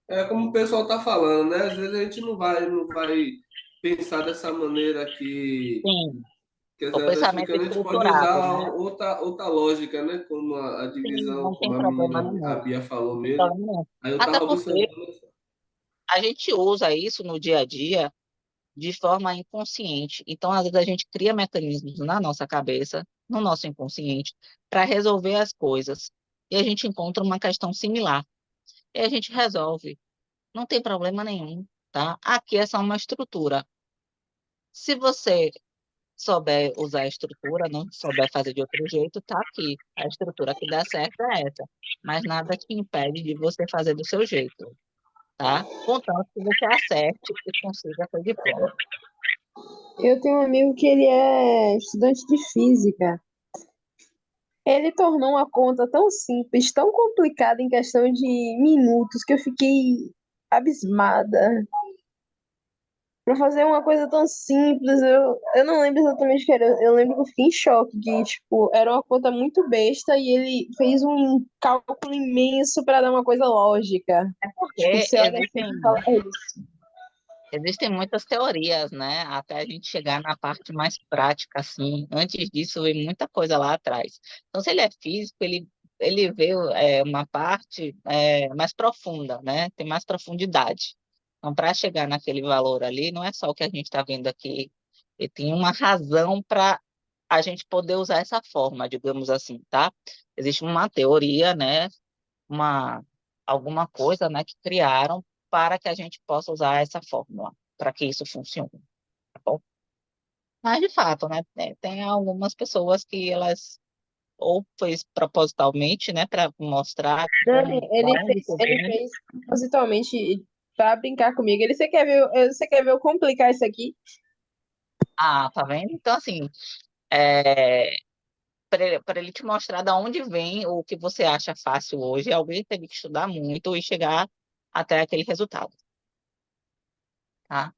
É como o pessoal está falando, né? Às vezes a gente não vai pensar dessa maneira Sim, que às o vezes pensamento explicando, a gente pode estruturado, usar né? outra lógica, né? Como a Sim, divisão, não como tem a problema menina, a nenhum. Bia falou Não tem mesmo. problema nenhum. Aí eu Até estava porque observando. a gente usa isso no dia a dia de forma inconsciente. Então, às vezes, a gente cria mecanismos na nossa cabeça, no nosso inconsciente, para resolver as coisas. E a gente encontra uma questão similar. E a gente resolve. Não tem problema nenhum, tá? Aqui é só uma estrutura. Se você souber usar a estrutura, não souber fazer de outro jeito, tá aqui. A estrutura que dá certo é essa. Mas nada te impede de você fazer do seu jeito, tá? Contanto que você acerte e consiga seu diploma. Eu tenho um amigo que ele é estudante de física. Ele tornou uma conta tão simples, tão complicada em questão de minutos, que eu fiquei abismada. Pra fazer uma coisa tão simples, eu não lembro exatamente o que era. Eu lembro que eu fiquei em choque, que, tipo, era uma conta muito besta e ele fez um cálculo imenso para dar uma coisa lógica. É Tipo, porque você olha assim e fala, é isso. existem muitas teorias, né? Até a gente chegar na parte mais prática, assim. Antes disso, vem muita coisa lá atrás. Então, se ele é físico, ele vê uma parte mais profunda, né? Tem mais profundidade. Então, para chegar naquele valor ali, não é só o que a gente está vendo aqui. E tem uma razão para a gente poder usar essa forma, digamos assim, tá? Existe uma teoria, né? Uma, alguma coisa, né, que criaram para que a gente possa usar essa fórmula, para que isso funcione, tá bom? Mas, de fato, né, tem algumas pessoas que elas ou fez propositalmente, né, para mostrar Dani, da onde que ele vem. fez propositalmente pra brincar comigo. Você quer ver eu complicar isso aqui? Ah, tá vendo? Então, assim, é, para ele te mostrar da onde vem o que você acha fácil hoje, alguém teve que estudar muito e chegar até aquele resultado, tá?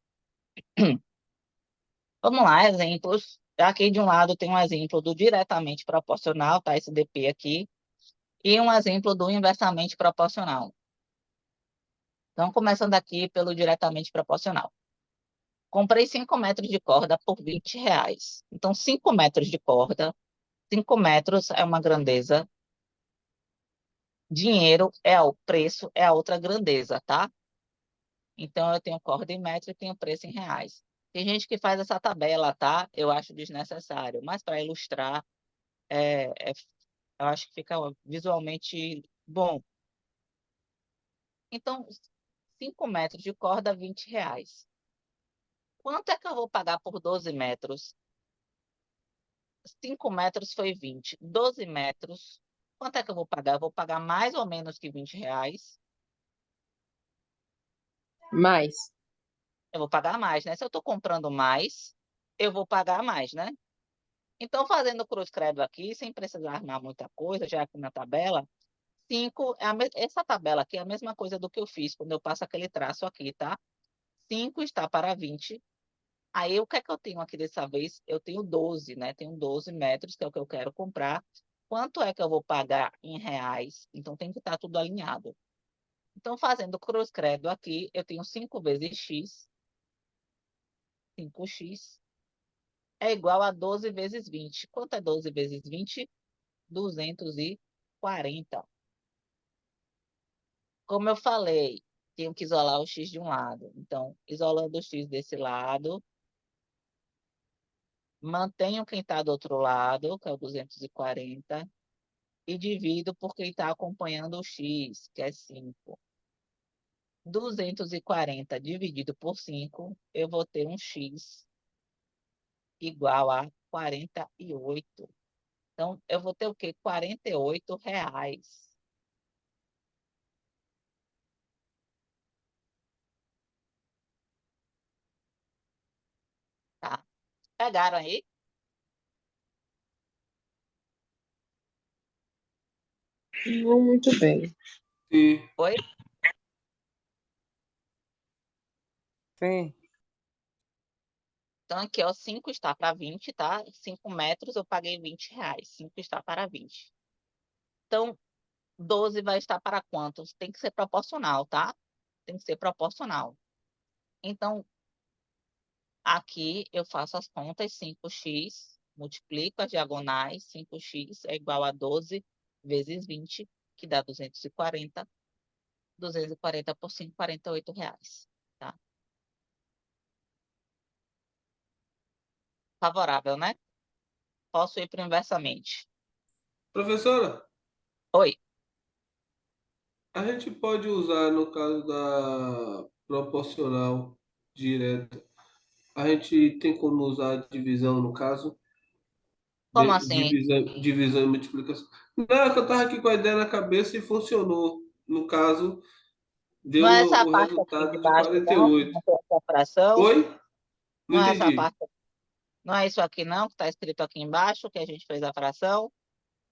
Vamos lá, exemplos. Aqui de um lado tem um exemplo do diretamente proporcional, tá? Esse DP aqui. E um exemplo do inversamente proporcional. Então, começando aqui pelo diretamente proporcional. Comprei 5 metros de corda por R$ 20. Então, 5 metros de corda, 5 metros é uma grandeza, dinheiro é o preço, é a outra grandeza, tá? Então, eu tenho corda em metro e tenho preço em reais. Tem gente que faz essa tabela, tá? Eu acho desnecessário, mas para ilustrar, eu acho que fica visualmente bom. Então, 5 metros de corda, R$ 20. Quanto é que eu vou pagar por 12 metros? 5 metros foi 20. 12 metros, quanto é que eu vou pagar? Eu vou pagar mais ou menos que R$ 20? Mais. Eu vou pagar mais, né? Se eu estou comprando mais, eu vou pagar mais, né? Então, fazendo cruz-credo aqui, sem precisar armar muita coisa, já aqui na tabela, 5, essa tabela aqui é a mesma coisa do que eu fiz quando eu passo aquele traço aqui, tá? 5 está para 20. Aí, o que é que eu tenho aqui dessa vez? Eu tenho 12, né? Tenho 12 metros, que é o que eu quero comprar. Quanto é que eu vou pagar em reais? Então, tem que estar tudo alinhado. Então, fazendo cruz-credo aqui, eu tenho 5 vezes x. 5x é igual a 12 vezes 20. Quanto é 12 vezes 20? 240. Como eu falei, tenho que isolar o x de um lado. Então, isolando o x desse lado, mantenho quem está do outro lado, que é o 240, e divido por quem está acompanhando o x, que é 5. 240 dividido por 5, eu vou ter um x igual a 48. Então, eu vou ter o quê? R$ 48. Tá? Pegaram aí? Não muito bem. Sim. Foi? Sim. Então, aqui, ó, 5 está para 20, tá? 5 metros eu paguei R$ 20. 5 está para 20. Então, 12 vai estar para quantos? Tem que ser proporcional, tá? Tem que ser proporcional. Então, aqui eu faço as contas, 5x, multiplico as diagonais, 5x é igual a 12 vezes 20, que dá 240. 240 por 5, R$ 48, tá? Favorável, né? Posso ir para o inversamente. Professora, Oi, a gente pode usar no caso da proporcional direta. A gente tem como usar divisão no caso? como assim? Divisão e multiplicação. Não, é que eu estava aqui com a ideia na cabeça e funcionou. No caso, Não deu é essa o parte aqui de resultado de baixo, quarenta e não, que oito. não tem essa fração. Oi? Não Não é essa entendi. parte, não é isso aqui, não, que está escrito aqui embaixo, que a gente fez a fração.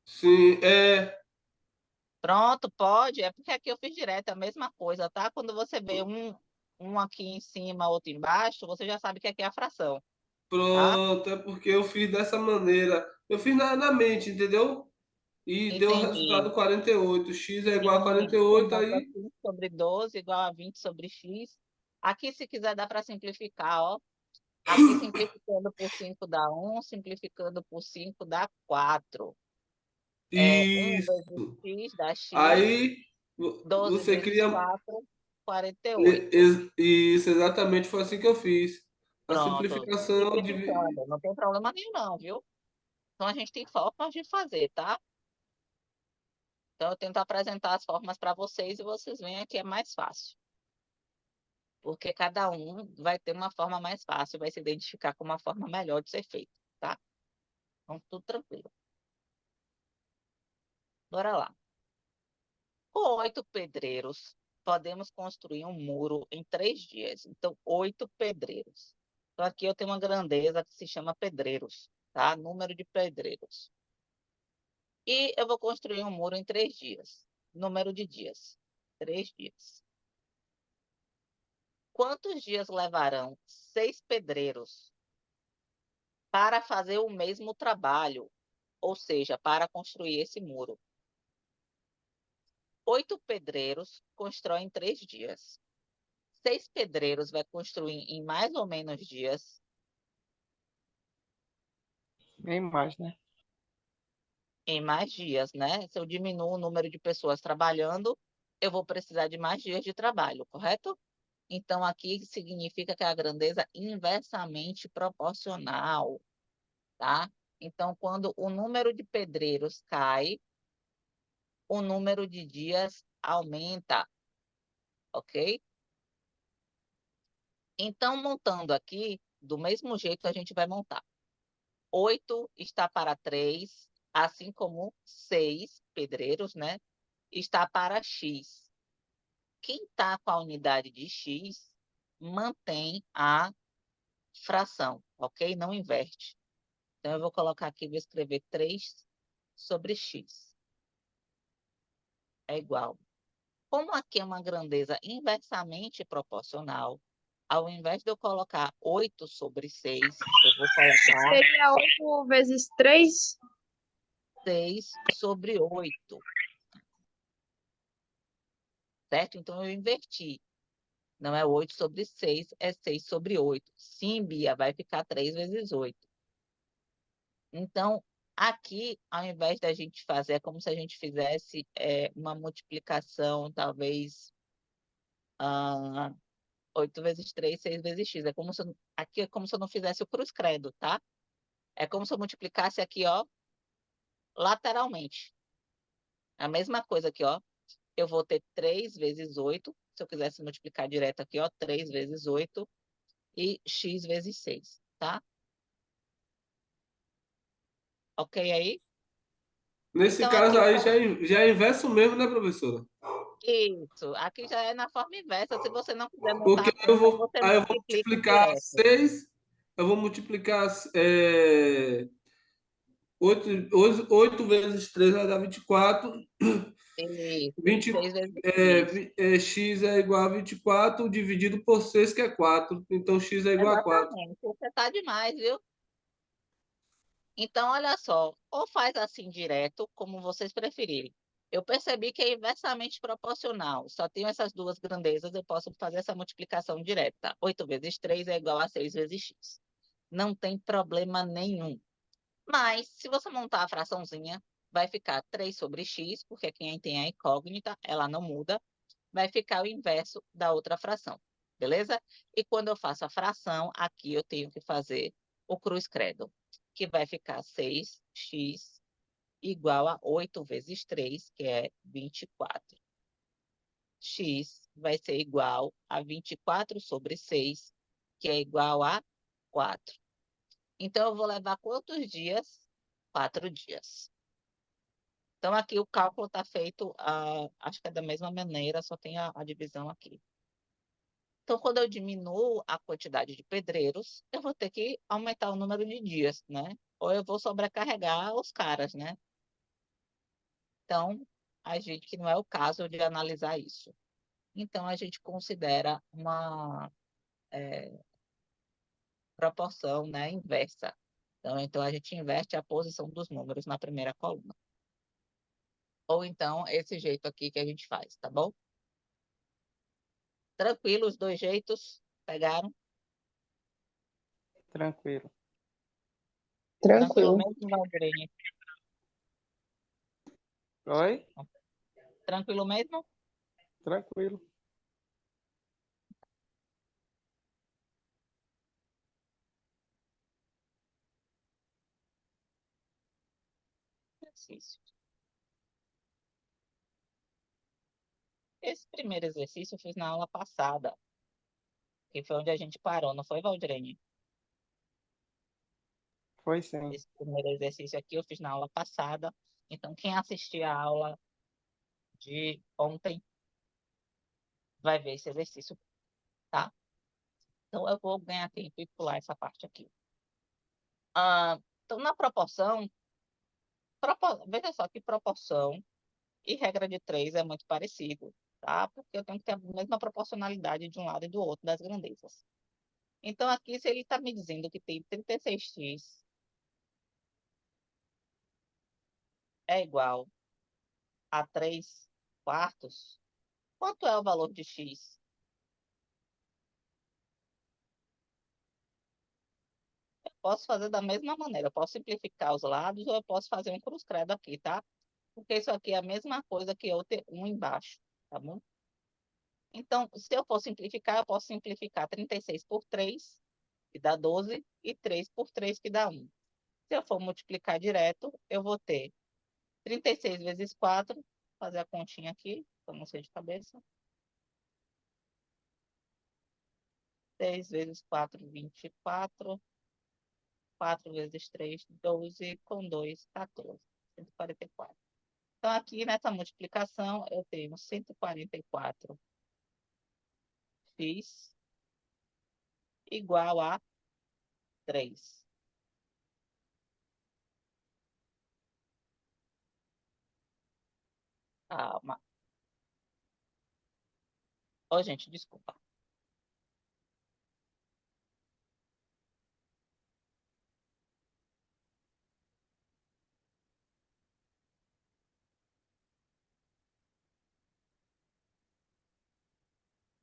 Sim, é. Pronto, pode. É porque aqui eu fiz direto a mesma coisa, tá? Quando você vê um aqui em cima, outro embaixo, você já sabe que aqui é a fração, tá? Pronto, é porque eu fiz dessa maneira. Eu fiz na mente, entendeu? E deu o Entendi. resultado 48. X é igual a Sim, 48, portanto, aí. 5 sobre 12 igual a 20 sobre x. Aqui, se quiser, dá para simplificar, ó. Aqui, simplificando por 5 dá 1, simplificando por 5 dá 4. 1 vezes Isso. x dá x, Aí 12 você vezes cria. 4, 48. Isso, exatamente foi assim que eu fiz. A Pronto, simplificação de. simplificando. Não tem problema nenhum, não, viu? Então, a gente tem formas de fazer, tá? Então, eu tento apresentar as formas para vocês e vocês veem que é mais fácil. Porque cada um vai ter uma forma mais fácil, vai se identificar com uma forma melhor de ser feito, tá? Então, tudo tranquilo. Bora lá. Com 8 pedreiros, podemos construir um muro em 3 dias. Então, 8 pedreiros. Então, aqui eu tenho uma grandeza que se chama pedreiros, tá? Número de pedreiros. E eu vou construir um muro em 3 dias. Número de dias. 3 dias. Quantos dias levarão 6 pedreiros para fazer o mesmo trabalho, ou seja, para construir esse muro. 8 pedreiros constroem em 3 dias. 6 pedreiros vai construir em mais ou menos dias. Bem mais, né? Em mais dias, né? Se eu diminuo o número de pessoas trabalhando, eu vou precisar de mais dias de trabalho, correto? Então, aqui significa que a grandeza é inversamente proporcional, tá? Então, quando o número de pedreiros cai, o número de dias aumenta, ok? Então, montando aqui, do mesmo jeito a gente vai montar. 8 está para 3, assim como 6 pedreiros, né? Está para X. Quem está com a unidade de X mantém a fração, ok? Não inverte. Então, eu vou colocar aqui, vou escrever 3 sobre X. É igual. Como aqui é uma grandeza inversamente proporcional, ao invés de eu colocar 8 sobre 6, eu vou colocar Seria 8 vezes 3? 6 sobre 8, certo? Então, eu inverti. Não é 8 sobre 6, é 6 sobre 8. Sim, Bia, vai ficar 3 vezes 8. Então, aqui, ao invés da gente fazer, é como se a gente fizesse uma multiplicação, talvez, 8 vezes 3, 6 vezes x. Aqui é como se eu não fizesse o cruz credo, tá? É como se eu multiplicasse aqui, ó, lateralmente. A mesma coisa aqui, ó. Eu vou ter 3 vezes 8. Se eu quisesse multiplicar direto aqui, ó, 3 vezes 8 e x vezes 6, tá? Ok aí? Nesse Então, caso aqui, aí já é inverso mesmo, né, professora? isso. Aqui já é na forma inversa. Se você não quiser montar Porque a conta, você aí eu vou multiplica multiplicar direto. 6, eu vou multiplicar 8 vezes 3 vai dar 24. Isso. E 20, 6 vezes x. x é igual a 24 dividido por 6, que é 4. Então, x é igual a 4. Exatamente. Você tá demais, viu? Então, olha só. Ou faz assim direto, como vocês preferirem. Eu percebi que é inversamente proporcional. Só tenho essas duas grandezas, eu posso fazer essa multiplicação direta. 8 vezes 3 é igual a 6 vezes x. Não tem problema nenhum. Mas, se você montar a fraçãozinha, vai ficar 3 sobre x, porque quem tem a incógnita, ela não muda. Vai ficar o inverso da outra fração, beleza? E quando eu faço a fração, aqui eu tenho que fazer o cruz credo, que vai ficar 6x igual a 8 vezes 3, que é 24. X vai ser igual a 24 sobre 6, que é igual a 4. Então, eu vou levar quantos dias? 4 dias. Então, aqui o cálculo está feito, acho que é da mesma maneira, só tem a divisão aqui. Então, quando eu diminuo a quantidade de pedreiros, eu vou ter que aumentar o número de dias, né? Ou eu vou sobrecarregar os caras, né? Então, a gente, que não é o caso de analisar isso. Então, a gente considera uma proporção, né, inversa. Então, a gente inverte a posição dos números na primeira coluna. Ou então, esse jeito aqui que a gente faz, tá bom? Tranquilo, os dois jeitos? Pegaram? Tranquilo. Tranquilo Tranquilo. mesmo, Valdirene? Oi? Tranquilo mesmo? Tranquilo. Exercício. Esse primeiro exercício eu fiz na aula passada, que foi onde a gente parou, não foi, Valdirene? Foi sim. Esse primeiro exercício aqui eu fiz na aula passada. Então, quem assistir a aula de ontem vai ver esse exercício, tá? Então, eu vou ganhar tempo e pular essa parte aqui. Então, na proporção, veja só que proporção e regra de 3 é muito parecido, tá? Porque eu tenho que ter a mesma proporcionalidade de um lado e do outro das grandezas. Então, aqui, se ele está me dizendo que tem 36x é igual a 3 quartos, quanto é o valor de x? Eu posso fazer da mesma maneira. Eu posso simplificar os lados ou eu posso fazer um cruz-credo aqui, tá? Porque isso aqui é a mesma coisa que eu ter um embaixo, tá bom? Então, se eu for simplificar, eu posso simplificar 36 por 3, que dá 12, e 3 por 3, que dá 1. Se eu for multiplicar direto, eu vou ter 36 vezes 4, fazer a continha aqui, para não ser de cabeça. 6 vezes 4, 24. 4 vezes 3, 12, com 2, 14. 144. Então, aqui nessa multiplicação, eu tenho 144x igual a 3. Calma. Ô, gente, desculpa.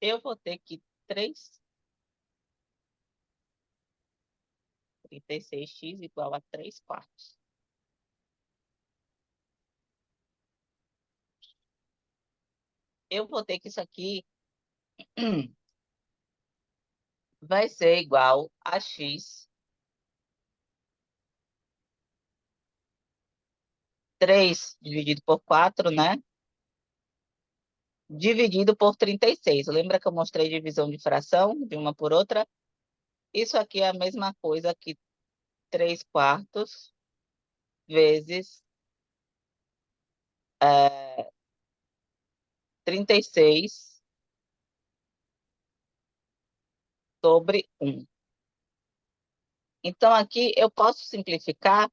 Eu vou ter que 36x igual a 3 quartos. Eu vou ter que isso aqui vai ser igual a x 3 dividido por 4, né? Dividido por 36. Lembra que eu mostrei divisão de fração de uma por outra? Isso aqui é a mesma coisa que 3 quartos vezes 36 sobre 1. Então, aqui eu posso simplificar?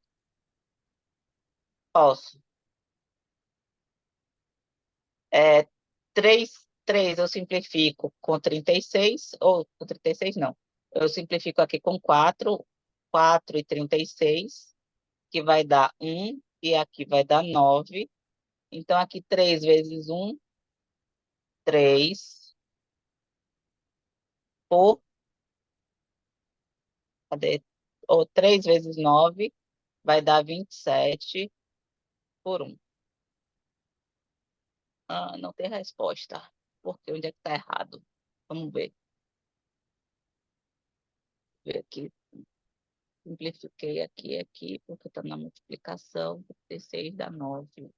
Posso. 3 eu simplifico com 36, ou com 36 não. Eu simplifico aqui com 4, 4 e 36, que vai dar 1, e aqui vai dar 9. Então, aqui 3 vezes 1, 3, por, cadê? Ou 3 vezes 9, vai dar 27 por 1. Ah, não tem resposta. Porque onde é que está errado? Vamos ver. Ver aqui. Simplifiquei aqui, porque está na multiplicação. 36 dá 9.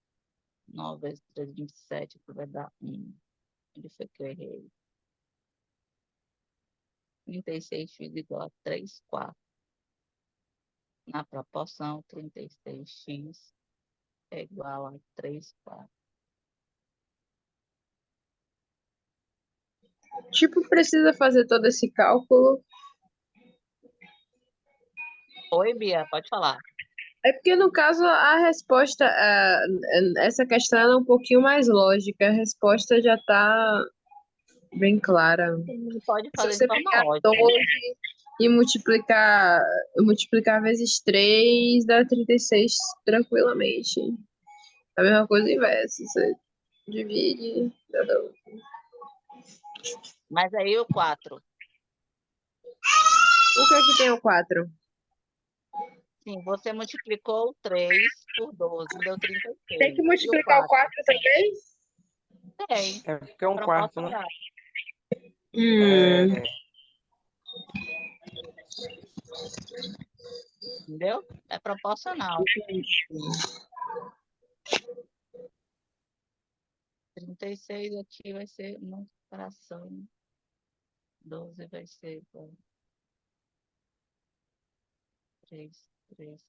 9 vezes 3, 27, que vai dar 1. Onde foi que eu errei? 36x igual a 3 quartos. Na proporção, 36x é igual a 3 quartos. Tipo, precisa fazer todo esse cálculo. Oi, Bia, pode falar. É porque, no caso, a resposta, essa questão ela é um pouquinho mais lógica. A resposta já está bem clara. Pode Se fazer de você forma pegar lógica. 12 e multiplicar vezes 3, dá 36 tranquilamente. A mesma coisa inversa. Você divide. Mas aí o 4. O que é que tem o 4? Sim, você multiplicou 3 por 12, deu Tem que 36. E o multiplicar o 4? 4 também? Tem. É porque é um quarto, né? Proporcional. É, Entendeu? É proporcional. 36 aqui vai ser uma fração. 12 vai ser igual a 3, 3,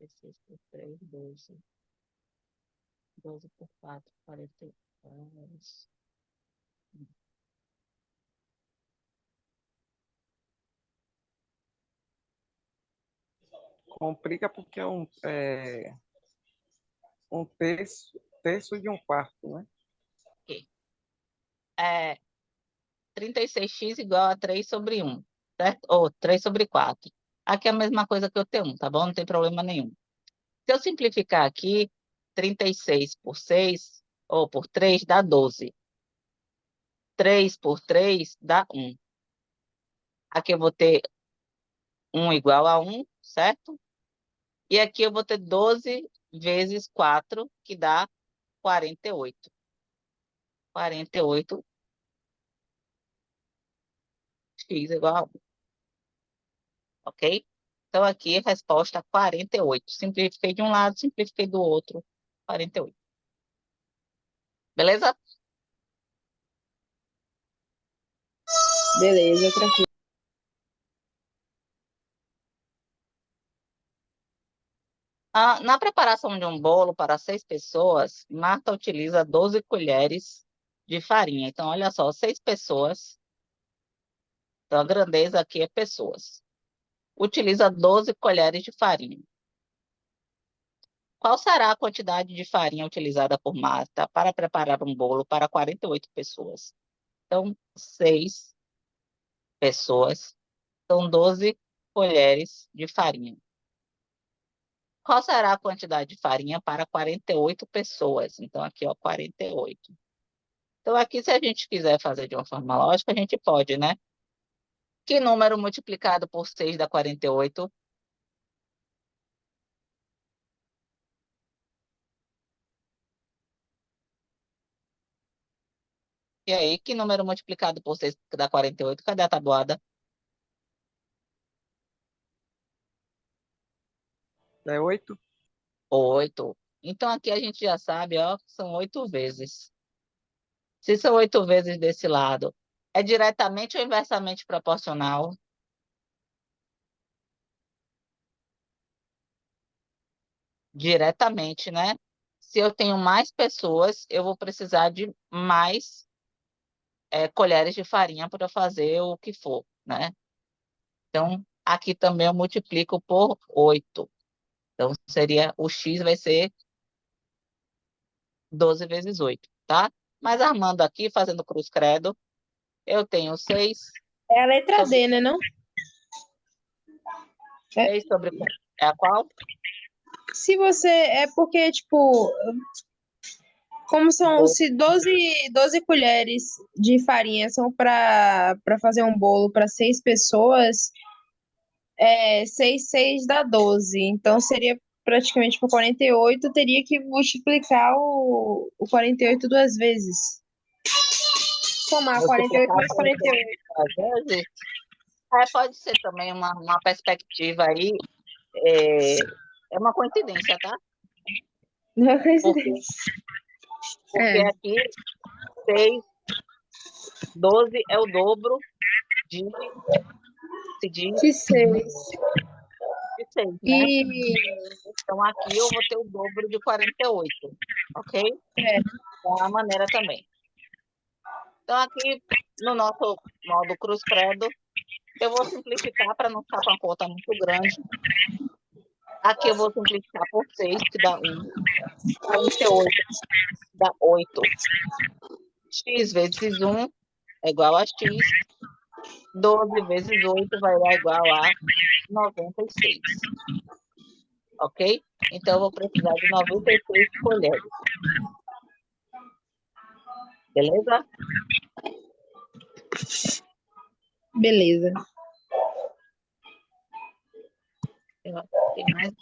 16 por 3, 12. 12 por 4, 42. complica porque é um terço de um quarto, né? Ok. É 36x igual a 3 sobre 1. certo? Ou 3/4. Aqui é a mesma coisa que o T1, tá bom? Não tem problema nenhum. Se eu simplificar aqui, 36 por 6, ou por 3, dá 12. 3 por 3 dá 1. Aqui eu vou ter 1 igual a 1, certo? E aqui eu vou ter 12 vezes 4, que dá 48. 48x igual a 1, ok? Então, aqui, resposta 48. Simplifiquei de um lado, simplifiquei do outro, 48. Beleza? Beleza, tranquilo. Na preparação de um bolo para 6 pessoas, Marta utiliza 12 colheres de farinha. Então, olha só, 6 pessoas. Então, a grandeza aqui é pessoas. Utiliza 12 colheres de farinha. Qual será a quantidade de farinha utilizada por Marta para preparar um bolo para 48 pessoas? Então, 6 pessoas são 12 colheres de farinha. Qual será a quantidade de farinha para 48 pessoas? Então, aqui, ó, 48. Então, aqui, se a gente quiser fazer de uma forma lógica, a gente pode, né? Que número multiplicado por 6 dá 48? E aí, que número multiplicado por 6 dá 48? Cadê a tabuada? É 8? 8. Então, aqui a gente já sabe, ó, que são 8 vezes. Se são 8 vezes desse lado, é diretamente ou inversamente proporcional? Diretamente, né? Se eu tenho mais pessoas, eu vou precisar de mais colheres de farinha para fazer o que for, né? Então, aqui também eu multiplico por 8. Então, o x vai ser 12 vezes 8, tá? Mas armando aqui, fazendo cruz credo, eu tenho 6 É a letra sobre, D, né, não? É, 6 sobre é a qual? se você. É porque, tipo, como são se 12 colheres de farinha são para fazer um bolo para 6 pessoas, 6 dá 12. Então seria praticamente por 48, teria que multiplicar o 48 duas vezes. Somar 48 Multiplicar mais 48 48. às vezes. Pode ser também uma perspectiva aí, é uma coincidência, tá? Não é Porque, coincidência. porque É, aqui 6, 12 é o dobro de, de, de 6. de 6, né? E Então, aqui eu vou ter o dobro de 48, ok? é, Da maneira também. Então, aqui no nosso modo cruz credo, eu vou simplificar para não ficar com a conta muito grande. Aqui eu vou simplificar por 6, que dá 1. 48 dá 8. X vezes 1 é igual a x. 12 vezes 8 vai dar igual a 96. Ok? Então, eu vou precisar de 96 colheres. Beleza? beleza. Tem mais?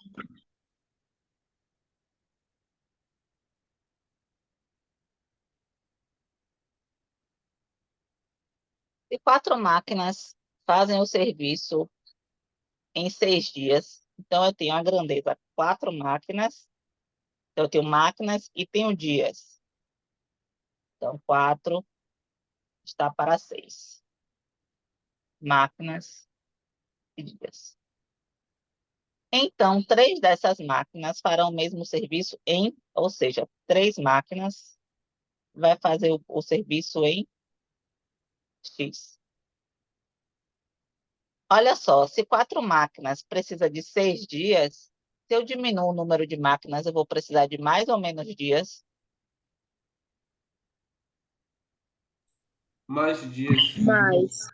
Se 4 máquinas fazem o serviço em 6 dias, então eu tenho a grandeza 4 máquinas. Então, eu tenho máquinas e tenho dias. Então, 4 está para 6. Máquinas e dias. Então, 3 dessas máquinas farão o mesmo serviço ou seja, 3 máquinas vai fazer o serviço em X. Olha só, se 4 máquinas precisa de 6 dias, se eu diminuo o número de máquinas, eu vou precisar de mais ou menos dias? Mais dias. Mais.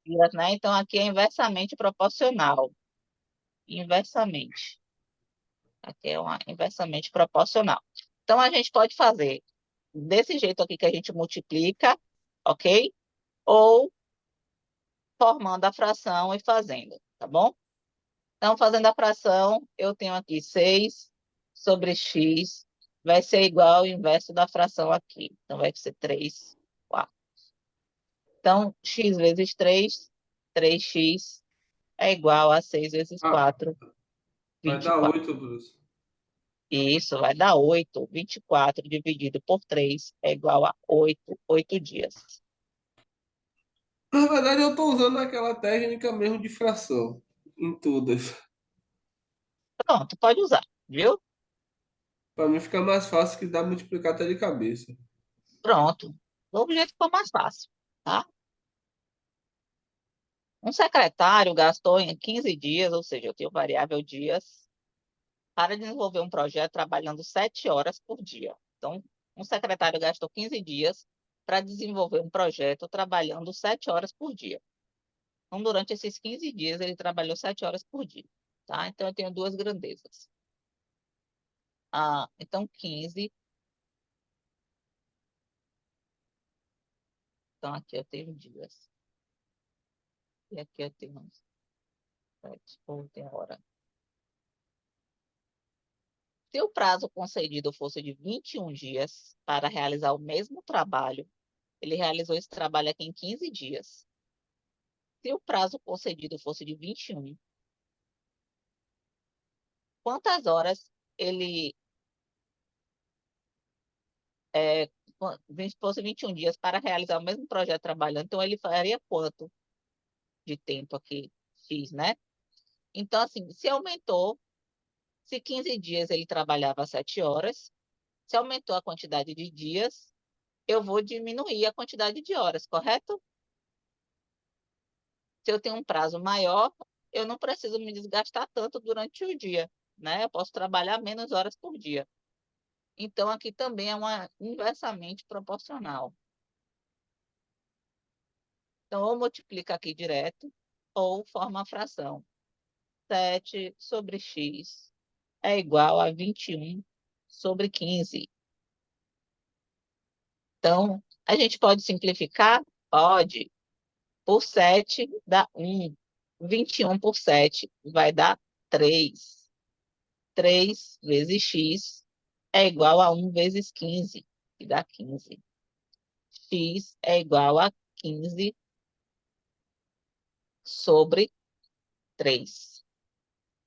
dias, né? Então, aqui é inversamente proporcional. Inversamente. Aqui é uma inversamente proporcional. Então, a gente pode fazer desse jeito aqui que a gente multiplica, ok? Ou formando a fração e fazendo, tá bom? Então, fazendo a fração, eu tenho aqui 6 sobre x, vai ser igual ao inverso da fração aqui. Então, vai ser 3 quartos. Então, x vezes 3, 3x é igual a 6 vezes Ah, 4, vai dar 24. 8, Bruce. E isso vai dar 8. 24 dividido por 3 é igual a 8 dias. Na verdade, eu estou usando aquela técnica mesmo de fração em todas. Pronto, pode usar, viu? Para mim fica mais fácil que dá multiplicar até de cabeça. Pronto. Do jeito que for mais fácil, tá? Um secretário gastou em 15 dias, ou seja, eu tenho variável dias, para desenvolver um projeto trabalhando 7 horas por dia. Então, um secretário gastou 15 dias para desenvolver um projeto trabalhando 7 horas por dia. Então, durante esses 15 dias, ele trabalhou 7 horas por dia. Tá? Então, eu tenho duas grandezas. Então, 15. Então, aqui eu tenho dias. E aqui eu tenho 7, ou tem hora. Se o prazo concedido fosse de 21 dias para realizar o mesmo trabalho, ele realizou esse trabalho aqui em 15 dias. Se o prazo concedido fosse de 21, quantas horas ele é, fosse 21 dias para realizar o mesmo projeto trabalhando, então ele faria quanto de tempo aqui? X, né? Então, assim, se 15 dias ele trabalhava 7 horas, se aumentou a quantidade de dias, eu vou diminuir a quantidade de horas, correto? Se eu tenho um prazo maior, eu não preciso me desgastar tanto durante o dia, né? Eu posso trabalhar menos horas por dia. Então, aqui também é uma inversamente proporcional. Então, ou multiplica aqui direto, ou forma a fração. 7 sobre x é igual a 21 sobre 15. Então, a gente pode simplificar? Pode. Por 7 dá 1. 21 por 7 vai dar 3. 3 vezes x é igual a 1 vezes 15, que dá 15. X é igual a 15 sobre 3.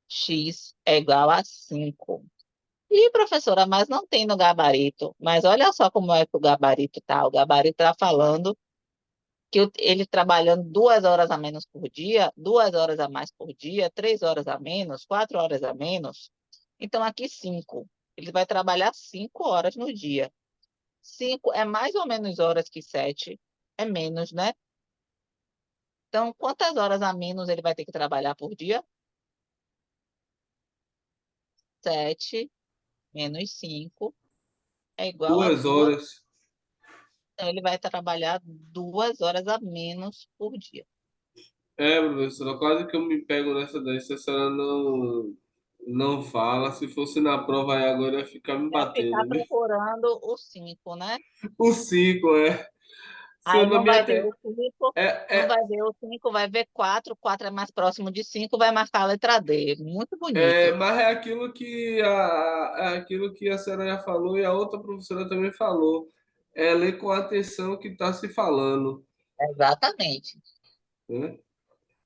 X é igual a 5. E, professora, mas não tem no gabarito. Mas olha só como é que o gabarito está. O gabarito está falando que ele trabalhando 2 horas a menos por dia, 2 horas a mais por dia, 3 horas a menos, 4 horas a menos. Então, aqui 5. Ele vai trabalhar 5 horas no dia. 5 é mais ou menos horas que 7, é menos, né? Então, quantas horas a menos ele vai ter que trabalhar por dia? 7 menos 5 é igual a 2 2. horas. Então, ele vai trabalhar 2 horas a menos por dia. É, professora, quase que eu me pego nessa daí. Se a senhora não fala, se fosse na prova aí agora, eu ia ficar me Vai ficar batendo, viu? procurando o 5, né? O 5 é. Se eu Aí não não me vai ver aten... o 5, não é, vai ver o 5, vai ver 4. 4 é mais próximo de 5, vai marcar a letra D. Muito bonito. mas é aquilo que a senhora já falou e a outra professora também falou. É ler com atenção o que está se falando, Exatamente. né?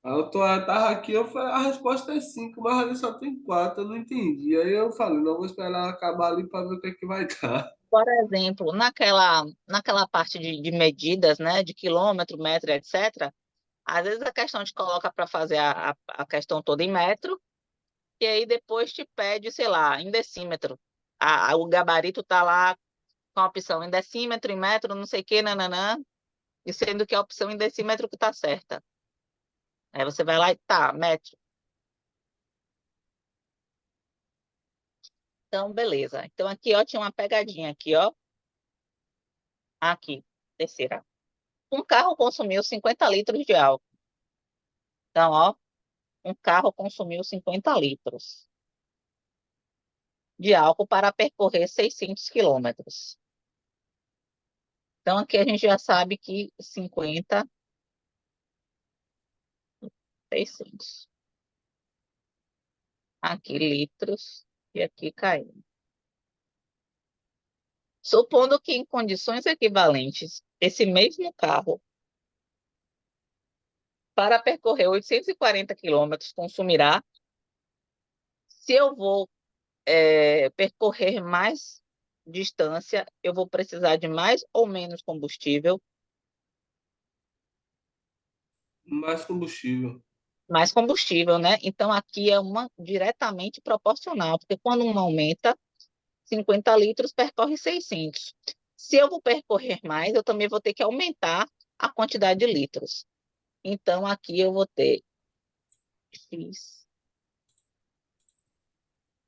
Aí eu tava aqui, eu falei, a resposta é 5, mas ali só tem 4, eu não entendi. Aí eu falei, não, vou esperar ela acabar ali para ver o que é que vai dar. Por exemplo, naquela parte de medidas, né, de quilômetro, metro, etc., às vezes a questão te coloca para fazer a questão toda em metro, e aí depois te pede, sei lá, em decímetro. O gabarito está lá com a opção em decímetro, em metro, não sei o que, nananã, e sendo que a opção em decímetro que está certa. Aí você vai lá e tá, metro. Então, beleza. Então, aqui, ó, tinha uma pegadinha aqui, ó. Aqui, terceira. Um carro consumiu 50 litros de álcool. Então, ó, um carro consumiu 50 litros de álcool para percorrer 600 quilômetros. Então, aqui a gente já sabe que 50, 600. Aqui litros e aqui km. Supondo que em condições equivalentes, esse mesmo carro, para percorrer 840 quilômetros, consumirá. Se eu vou percorrer mais distância, eu vou precisar de mais ou menos combustível. Mais combustível. Mais combustível, né? Então, aqui é uma diretamente proporcional, porque quando uma aumenta, 50 litros percorre 600. Se eu vou percorrer mais, eu também vou ter que aumentar a quantidade de litros. Então, aqui eu vou ter X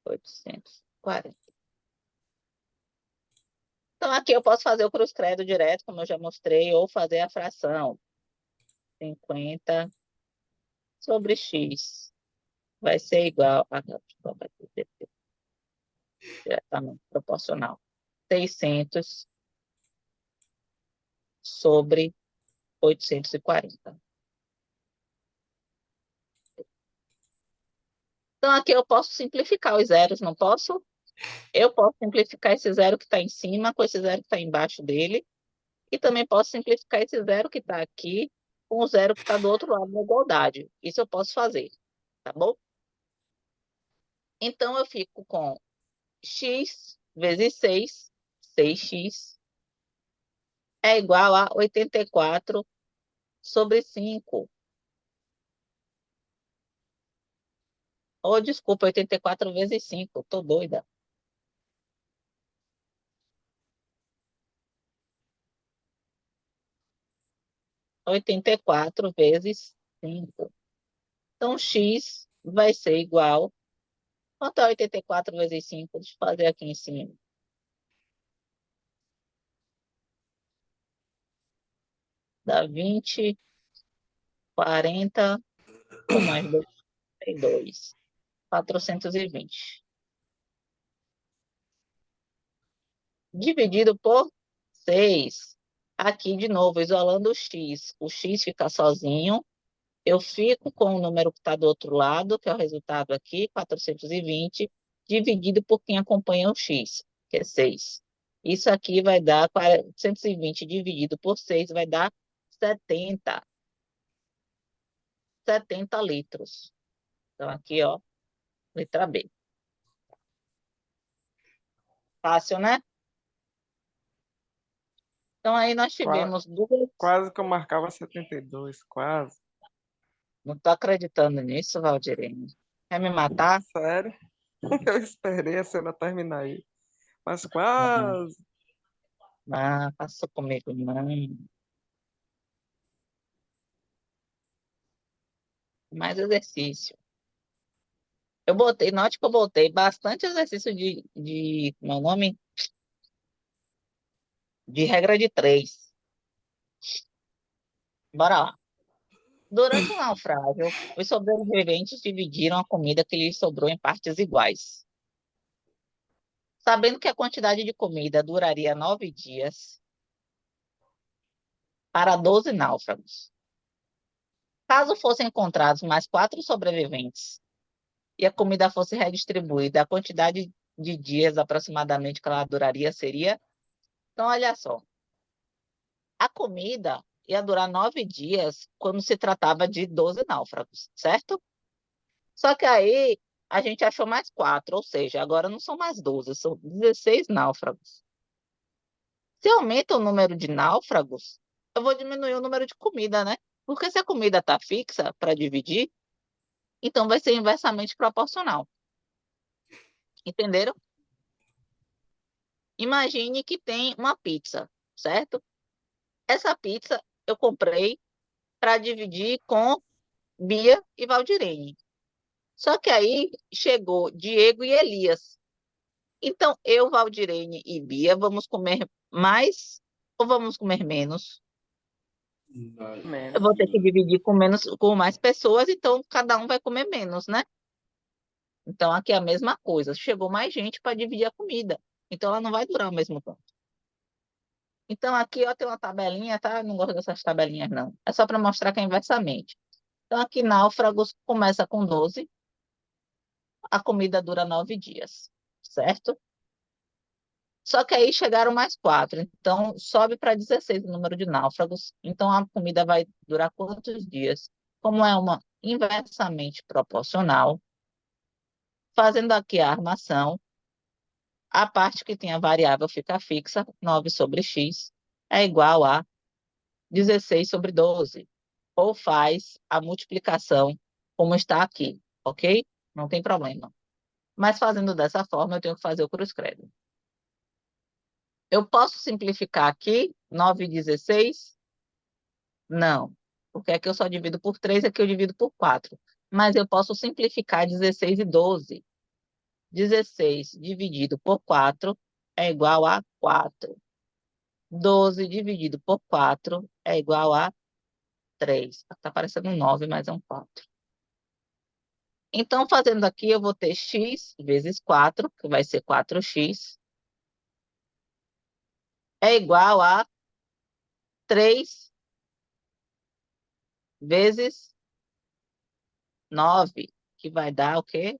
840. Então, aqui eu posso fazer o cruz-credo direto, como eu já mostrei, ou fazer a fração. 50 sobre X vai ser igual a diretamente proporcional. 600 sobre 840. Então, aqui eu posso simplificar os zeros, não posso? Eu posso simplificar esse zero que está em cima com esse zero que está embaixo dele. E também posso simplificar esse zero que está aqui com o zero que está do outro lado da igualdade. Isso eu posso fazer, tá bom? Então, eu fico com x vezes 6, 6x, é igual a 84 sobre 5. Ou, desculpa, 84 vezes 5, tô doida. 84 vezes 5. Então, x vai ser igual. Quanto é 84 vezes 5? Deixa eu fazer aqui em cima. Dá 20, 40, com mais 2, 420. Dividido por 6. Aqui, de novo, isolando o x. O x fica sozinho. Eu fico com o número que está do outro lado, que é o resultado aqui, 420, dividido por quem acompanha o x, que é 6. Isso aqui vai dar 420 dividido por 6, vai dar 70. 70 litros. Então, aqui, ó, letra B. Fácil, né? Então, aí nós Qua- tivemos duas. Quase que eu marcava 72, quase. Não estou acreditando nisso, Valdirene. Quer me matar? Sério? Eu esperei a cena terminar aí. Mas Não, quase. não, faça comigo, não. Mais exercício. Note que eu botei bastante exercício como é o nome? De regra de 3. Bora lá. Durante o naufrágio, os sobreviventes dividiram a comida que lhes sobrou em partes iguais. Sabendo que a quantidade de comida duraria 9 dias para 12 náufragos. Caso fossem encontrados mais 4 sobreviventes e a comida fosse redistribuída, a quantidade de dias aproximadamente que ela duraria seria. Então, olha só. A comida ia durar 9 dias quando se tratava de 12 náufragos, certo? Só que aí a gente achou mais 4, ou seja, agora não são mais 12, são 16 náufragos. Se aumenta o número de náufragos, eu vou diminuir o número de comida, né? Porque se a comida está fixa para dividir, então vai ser inversamente proporcional. Entenderam? Imagine que tem uma pizza, certo? Essa pizza eu comprei para dividir com Bia e Valdirene. Só que aí chegou Diego e Elias. Então, eu, Valdirene e Bia vamos comer mais ou vamos comer menos? Vai. Eu vou Menos. ter que dividir com menos, com mais pessoas, então cada um vai comer menos, né? Então aqui é a mesma coisa. Chegou mais gente para dividir a comida. Então ela não vai durar o mesmo tempo. Então aqui ó, tem uma tabelinha, tá? Eu não gosto dessas tabelinhas, não. É só para mostrar que é inversamente. Então aqui náufragos começa com 12, a comida dura 9 dias, certo? Só que aí chegaram mais 4, então sobe para 16 o número de náufragos. Então a comida vai durar quantos dias? Como é uma inversamente proporcional, fazendo aqui a armação, a parte que tem a variável fica fixa, 9 sobre x, é igual a 16 sobre 12. Ou faz a multiplicação como está aqui, ok? Não tem problema. Mas fazendo dessa forma, eu tenho que fazer o cruzcredo. Eu posso simplificar aqui, 9 e 16? Não, porque aqui eu só divido por 3, aqui eu divido por 4. Mas eu posso simplificar 16 e 12. 16 dividido por 4 é igual a 4. 12 dividido por 4 é igual a 3. Está parecendo um 9, mas é um 4. Então, fazendo aqui, eu vou ter x vezes 4, que vai ser 4x, é igual a 3 vezes 9, que vai dar o quê?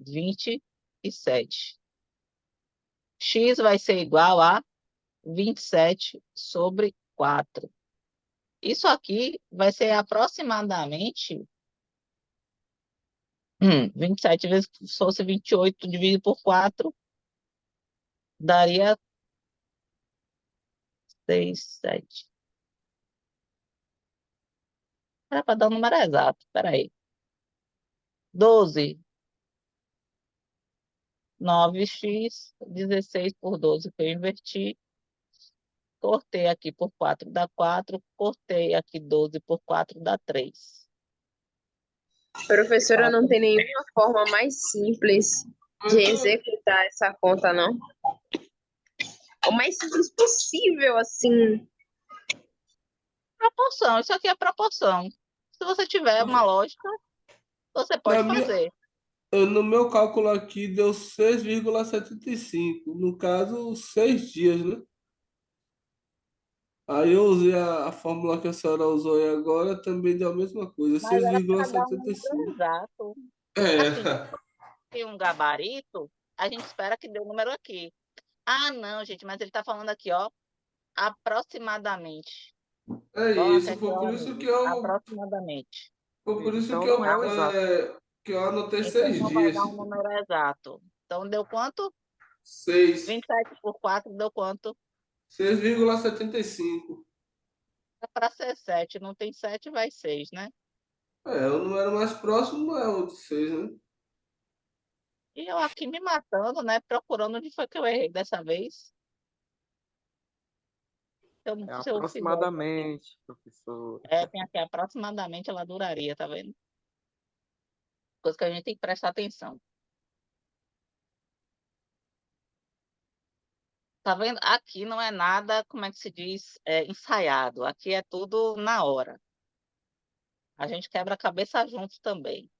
27. X vai ser igual a 27 sobre 4. Isso aqui vai ser aproximadamente 27 vezes, se fosse 28 dividido por 4, daria 6, 7. Era para dar o número exato, espera aí. 12, 9x, 16 por 12 que eu inverti. Cortei aqui por 4 dá 4, cortei aqui 12 por 4 dá 3. Professora, não 4. tem nenhuma forma mais simples de executar essa conta, não? O mais simples possível, assim. Proporção, isso aqui é proporção. Se você tiver uma lógica, você Na pode minha, fazer. no meu cálculo aqui deu 6,75. No caso, 6 dias, né? Aí eu usei a fórmula que a senhora usou aí agora, também deu a mesma coisa, Mas seis era vírgula para dar um setenta e número cinco. exato. Assim, É, tem um gabarito, a gente espera que dê um número aqui. Ah, não, gente, mas ele está falando aqui, ó, aproximadamente. é Ó, a isso. questão amiga, aproximadamente. Foi por isso Então não é o exato. que eu anotei Então, seis não vai dias. dar um número exato. Então, deu quanto? Seis. 27 por 4 deu quanto? 6,75. É para ser 7. Não tem 7, vai 6, né? É, o número mais próximo é o de 6, né? E eu aqui me matando, né? Procurando onde foi que eu errei dessa vez. É Se eu fizer isso aqui. aproximadamente, professor. Tem aqui aproximadamente, ela duraria, tá vendo? Coisa que a gente tem que prestar atenção. Tá vendo? Aqui não é nada, como é que se diz, ensaiado. Aqui é tudo na hora. A gente quebra a cabeça junto também.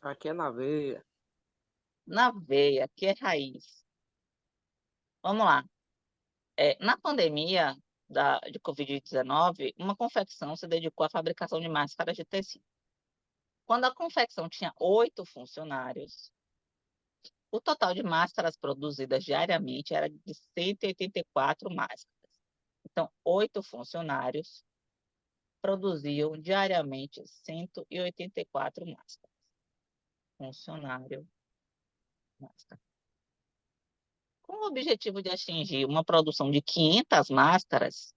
Aqui é na veia. Na veia, aqui é raiz. Vamos lá. Na pandemia de Covid-19, uma confecção se dedicou à fabricação de máscaras de tecido. Quando a confecção tinha 8 funcionários, o total de máscaras produzidas diariamente era de 184 máscaras. Então, 8 funcionários produziam diariamente 184 máscaras. Funcionário, máscara. Com o objetivo de atingir uma produção de 500 máscaras,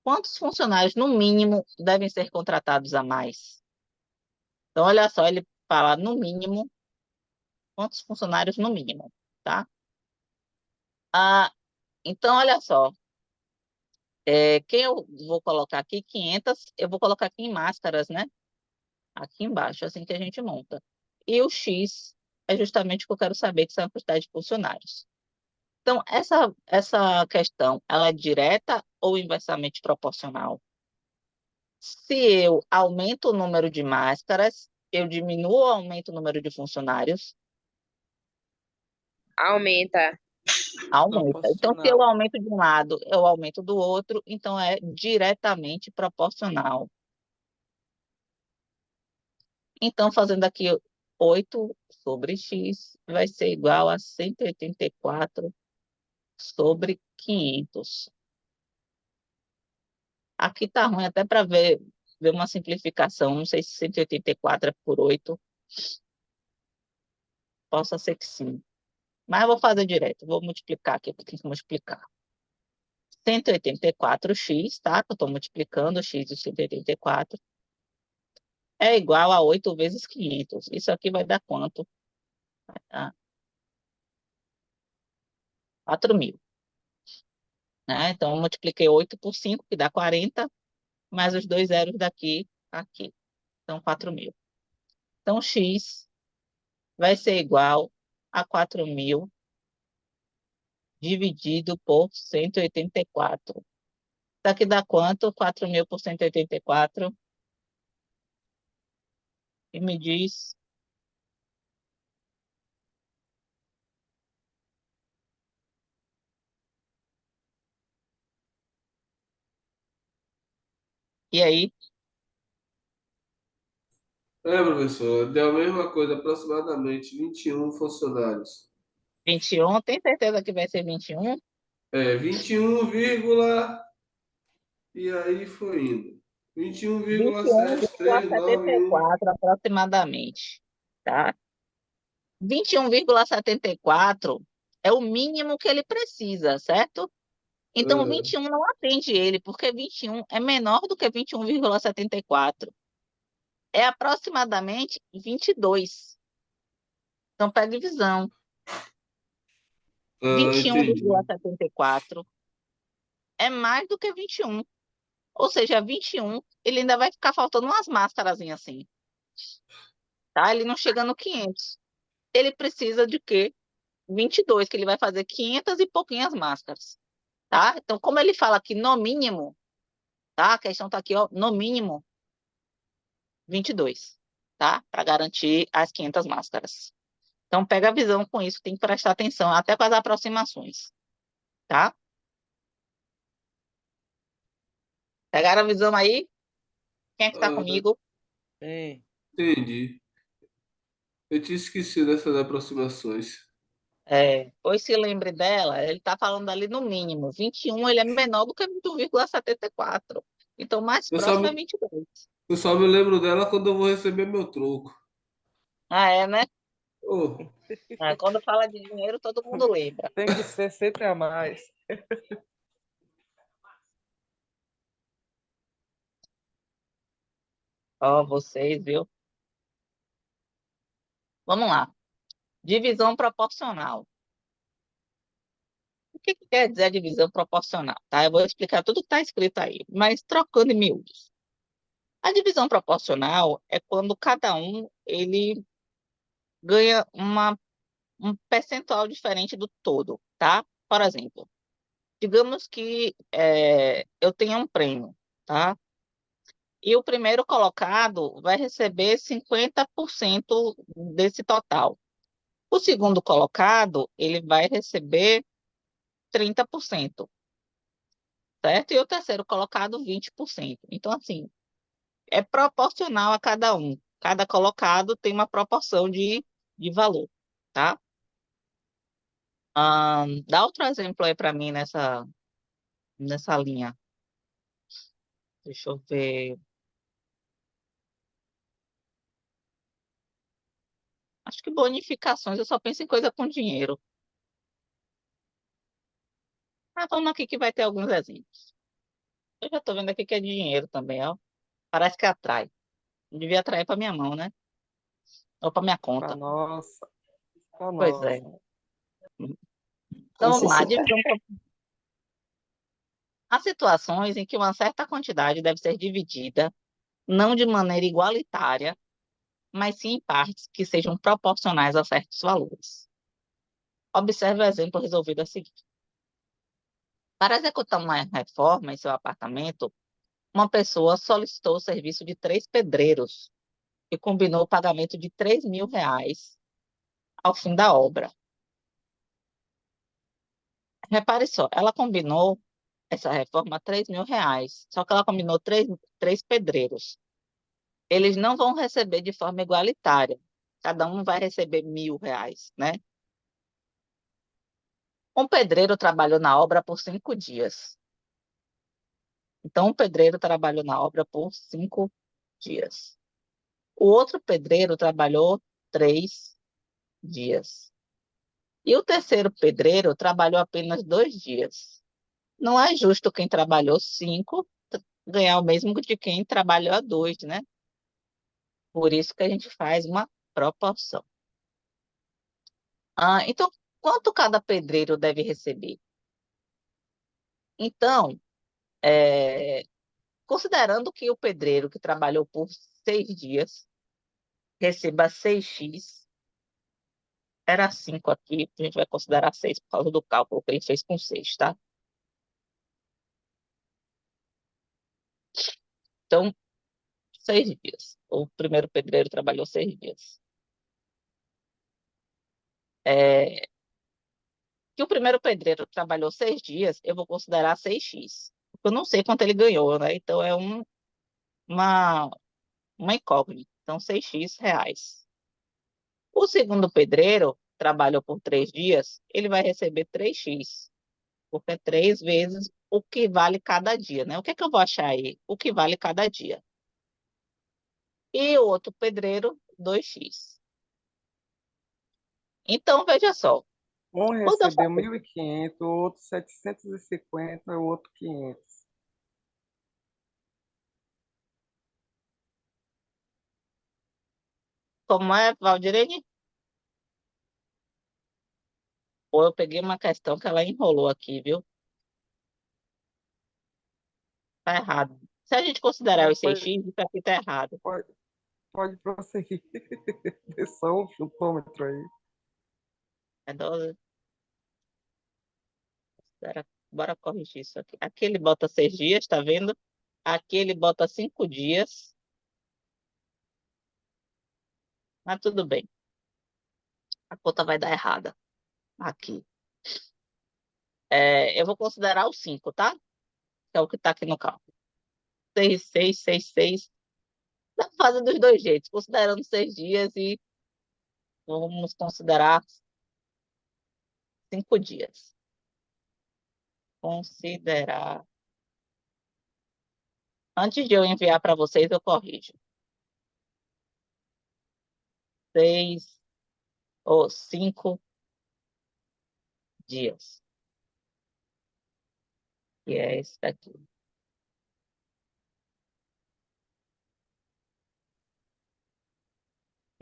quantos funcionários, no mínimo, devem ser contratados a mais? Então, olha só, ele fala no mínimo, quantos funcionários no mínimo, tá? Ah, então, olha só, quem eu vou colocar aqui, 500, eu vou colocar aqui em máscaras, né? Aqui embaixo, assim que a gente monta. E o X é justamente o que eu quero saber, que são a quantidade de funcionários. Então, essa questão, ela é direta ou inversamente proporcional? Se eu aumento o número de máscaras, eu diminuo ou aumento o número de funcionários? Aumenta. Aumenta. Então, se eu Proporcional. aumento de um lado, eu aumento do outro, então é diretamente proporcional. Então, fazendo aqui 8 sobre x vai ser igual a 184 sobre 500. Aqui está ruim até para ver uma simplificação. Não sei se 184 é por 8. Possa ser que sim. Mas eu vou fazer direto. Vou multiplicar aqui, porque tem que multiplicar. 184x, tá? Que eu estou multiplicando x de 184. É igual a 8 vezes 500. Isso aqui vai dar quanto? Tá? 4.000. Né? Então, eu multipliquei 8 por 5, que dá 40, mais os dois zeros daqui, aqui. Então, 4.000. Então, x vai ser igual a 4.000 dividido por 184. Isso aqui dá quanto? 4.000 por 184. E me diz. E aí? Professor, deu a mesma coisa, aproximadamente 21 funcionários. 21? Tem certeza que vai ser 21? 21, e aí foi indo. um 21,74 aproximadamente, tá? 21,74 é o mínimo que ele precisa, certo? Então, Aham. 21 não atende ele, porque 21 é menor do que 21,74. É aproximadamente 22. Então, para divisão, Entendi. 21,74 é mais do que 21. Ou seja, 21, ele ainda vai ficar faltando umas máscaras assim, tá? Ele não chega no 500. Ele precisa de quê? 22, que ele vai fazer 500 e pouquinhas máscaras, tá? Então, como ele fala aqui no mínimo, tá? A questão tá aqui, ó, no mínimo 22, tá? Para garantir as 500 máscaras. Então, pega a visão com isso, tem que prestar atenção, até com as aproximações, tá? Pegaram a visão aí? Quem é que tá Ah, comigo? Sim. entendi. Eu tinha esquecido dessas aproximações. Pois se lembre dela, ele está falando ali no mínimo. 21, ele é menor do que 21,74. Então, mais Eu só próximo é me, 22. eu só me lembro dela quando eu vou receber meu troco. Ah, é, né? Oh, Quando fala de dinheiro, todo mundo lembra. Tem que ser sempre a mais. Ó, vocês, viu? Vamos lá. Divisão proporcional. O que quer dizer a divisão proporcional? Tá? Eu vou explicar tudo que está escrito aí, mas trocando em miúdos. A divisão proporcional é quando cada um ele ganha um percentual diferente do todo, tá? Por exemplo, digamos que eu tenha um prêmio, tá? E o primeiro colocado vai receber 50% desse total. O segundo colocado, ele vai receber 30%, certo? E o terceiro colocado, 20%. Então, assim, é proporcional a cada um. Cada colocado tem uma proporção de valor, tá? Dá outro exemplo aí para mim nessa linha. Deixa eu ver. Acho que bonificações, eu só penso em coisa com dinheiro. Vamos aqui que vai ter alguns exemplos. Eu já estou vendo aqui que é dinheiro também, ó. Parece que atrai. Não devia atrair para minha mão, né? Ou para minha Pra conta. nossa. Pra Pois é. nossa. Então vamos lá. Necessitar. Há situações em que uma certa quantidade deve ser dividida, não de maneira igualitária, mas sim em partes que sejam proporcionais a certos valores. Observe o exemplo resolvido a seguir. Para executar uma reforma em seu apartamento, uma pessoa solicitou o serviço de 3 pedreiros e combinou o pagamento de R$ 3.000 ao fim da obra. Repare só, ela combinou essa reforma a R$ 3.000, só que ela combinou três pedreiros. Eles não vão receber de forma igualitária. Cada um vai receber R$ 1.000, né? Um pedreiro trabalhou na obra por 5 dias. Então, um pedreiro trabalhou na obra por 5 dias. O outro pedreiro trabalhou 3 dias. E o terceiro pedreiro trabalhou apenas 2 dias. Não é justo quem trabalhou 5 ganhar o mesmo de quem trabalhou a 2, né? Por isso que a gente faz uma proporção. Então, quanto cada pedreiro deve receber? Então, é, considerando que o pedreiro que trabalhou por 6 dias receba 6x, era 5 aqui, a gente vai considerar 6 por causa do cálculo que ele fez com 6, tá? Então, 6 dias. O primeiro pedreiro trabalhou 6 dias. Que o primeiro pedreiro trabalhou 6 dias, eu vou considerar 6x. Eu não sei quanto ele ganhou, né? Então, é uma, uma incógnita. Então, 6x reais. O segundo pedreiro trabalhou por 3 dias, ele vai receber 3x, porque é 3 vezes o que vale cada dia, né? O que é que eu vou achar aí? O que vale cada dia. E o outro pedreiro, 2x. Então, veja só. Um Quando eu recebeu faço, 1.500, o outro 750, o outro 500. como é, Valdirene? Ou eu peguei uma questão que ela enrolou aqui, viu? Tá errado. Se a gente considerar Não, os 6x, isso aqui tá errado. pode, pode prosseguir. Dê só um chutômetro aí. É bora corrigir isso aqui. Aqui ele bota 6 dias, tá vendo? Aqui ele bota 5 dias, mas tudo bem. A conta vai dar errada aqui. Eu vou considerar os 5, tá? Que é o que tá aqui no cálculo. 6, 6, 6, 6. Dá pra fazer dos dois jeitos, considerando 6 dias e vamos considerar 5 dias. Considerar. Antes de eu enviar para vocês, eu corrijo. 5 dias. Que é esse daqui.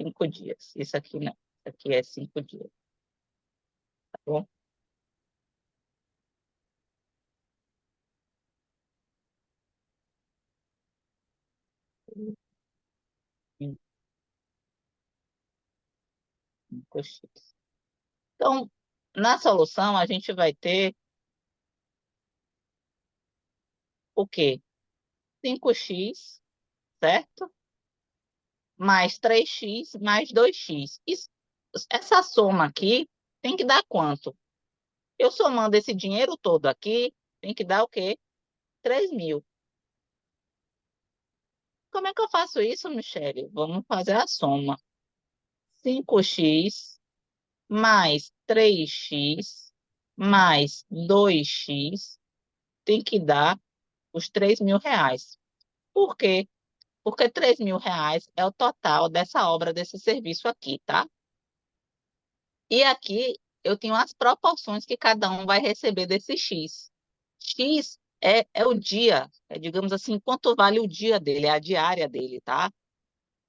5 dias. Isso aqui não. Isso aqui é 5 dias. Tá bom? Cinco, 5x. Então, na solução, a gente vai ter o quê? 5x, certo? Mais 3x, mais 2x. Essa soma aqui tem que dar quanto? Eu somando esse dinheiro todo aqui, tem que dar o quê? 3.000. Como é que eu faço isso, Michele? Vamos fazer a soma. 5x mais 3x mais 2x tem que dar os R$ 3.000. Por quê? Porque R$ 3.000 é o total dessa obra, desse serviço aqui, tá? E aqui eu tenho as proporções que cada um vai receber desse X. X é o dia, digamos assim, quanto vale o dia dele, é a diária dele, tá?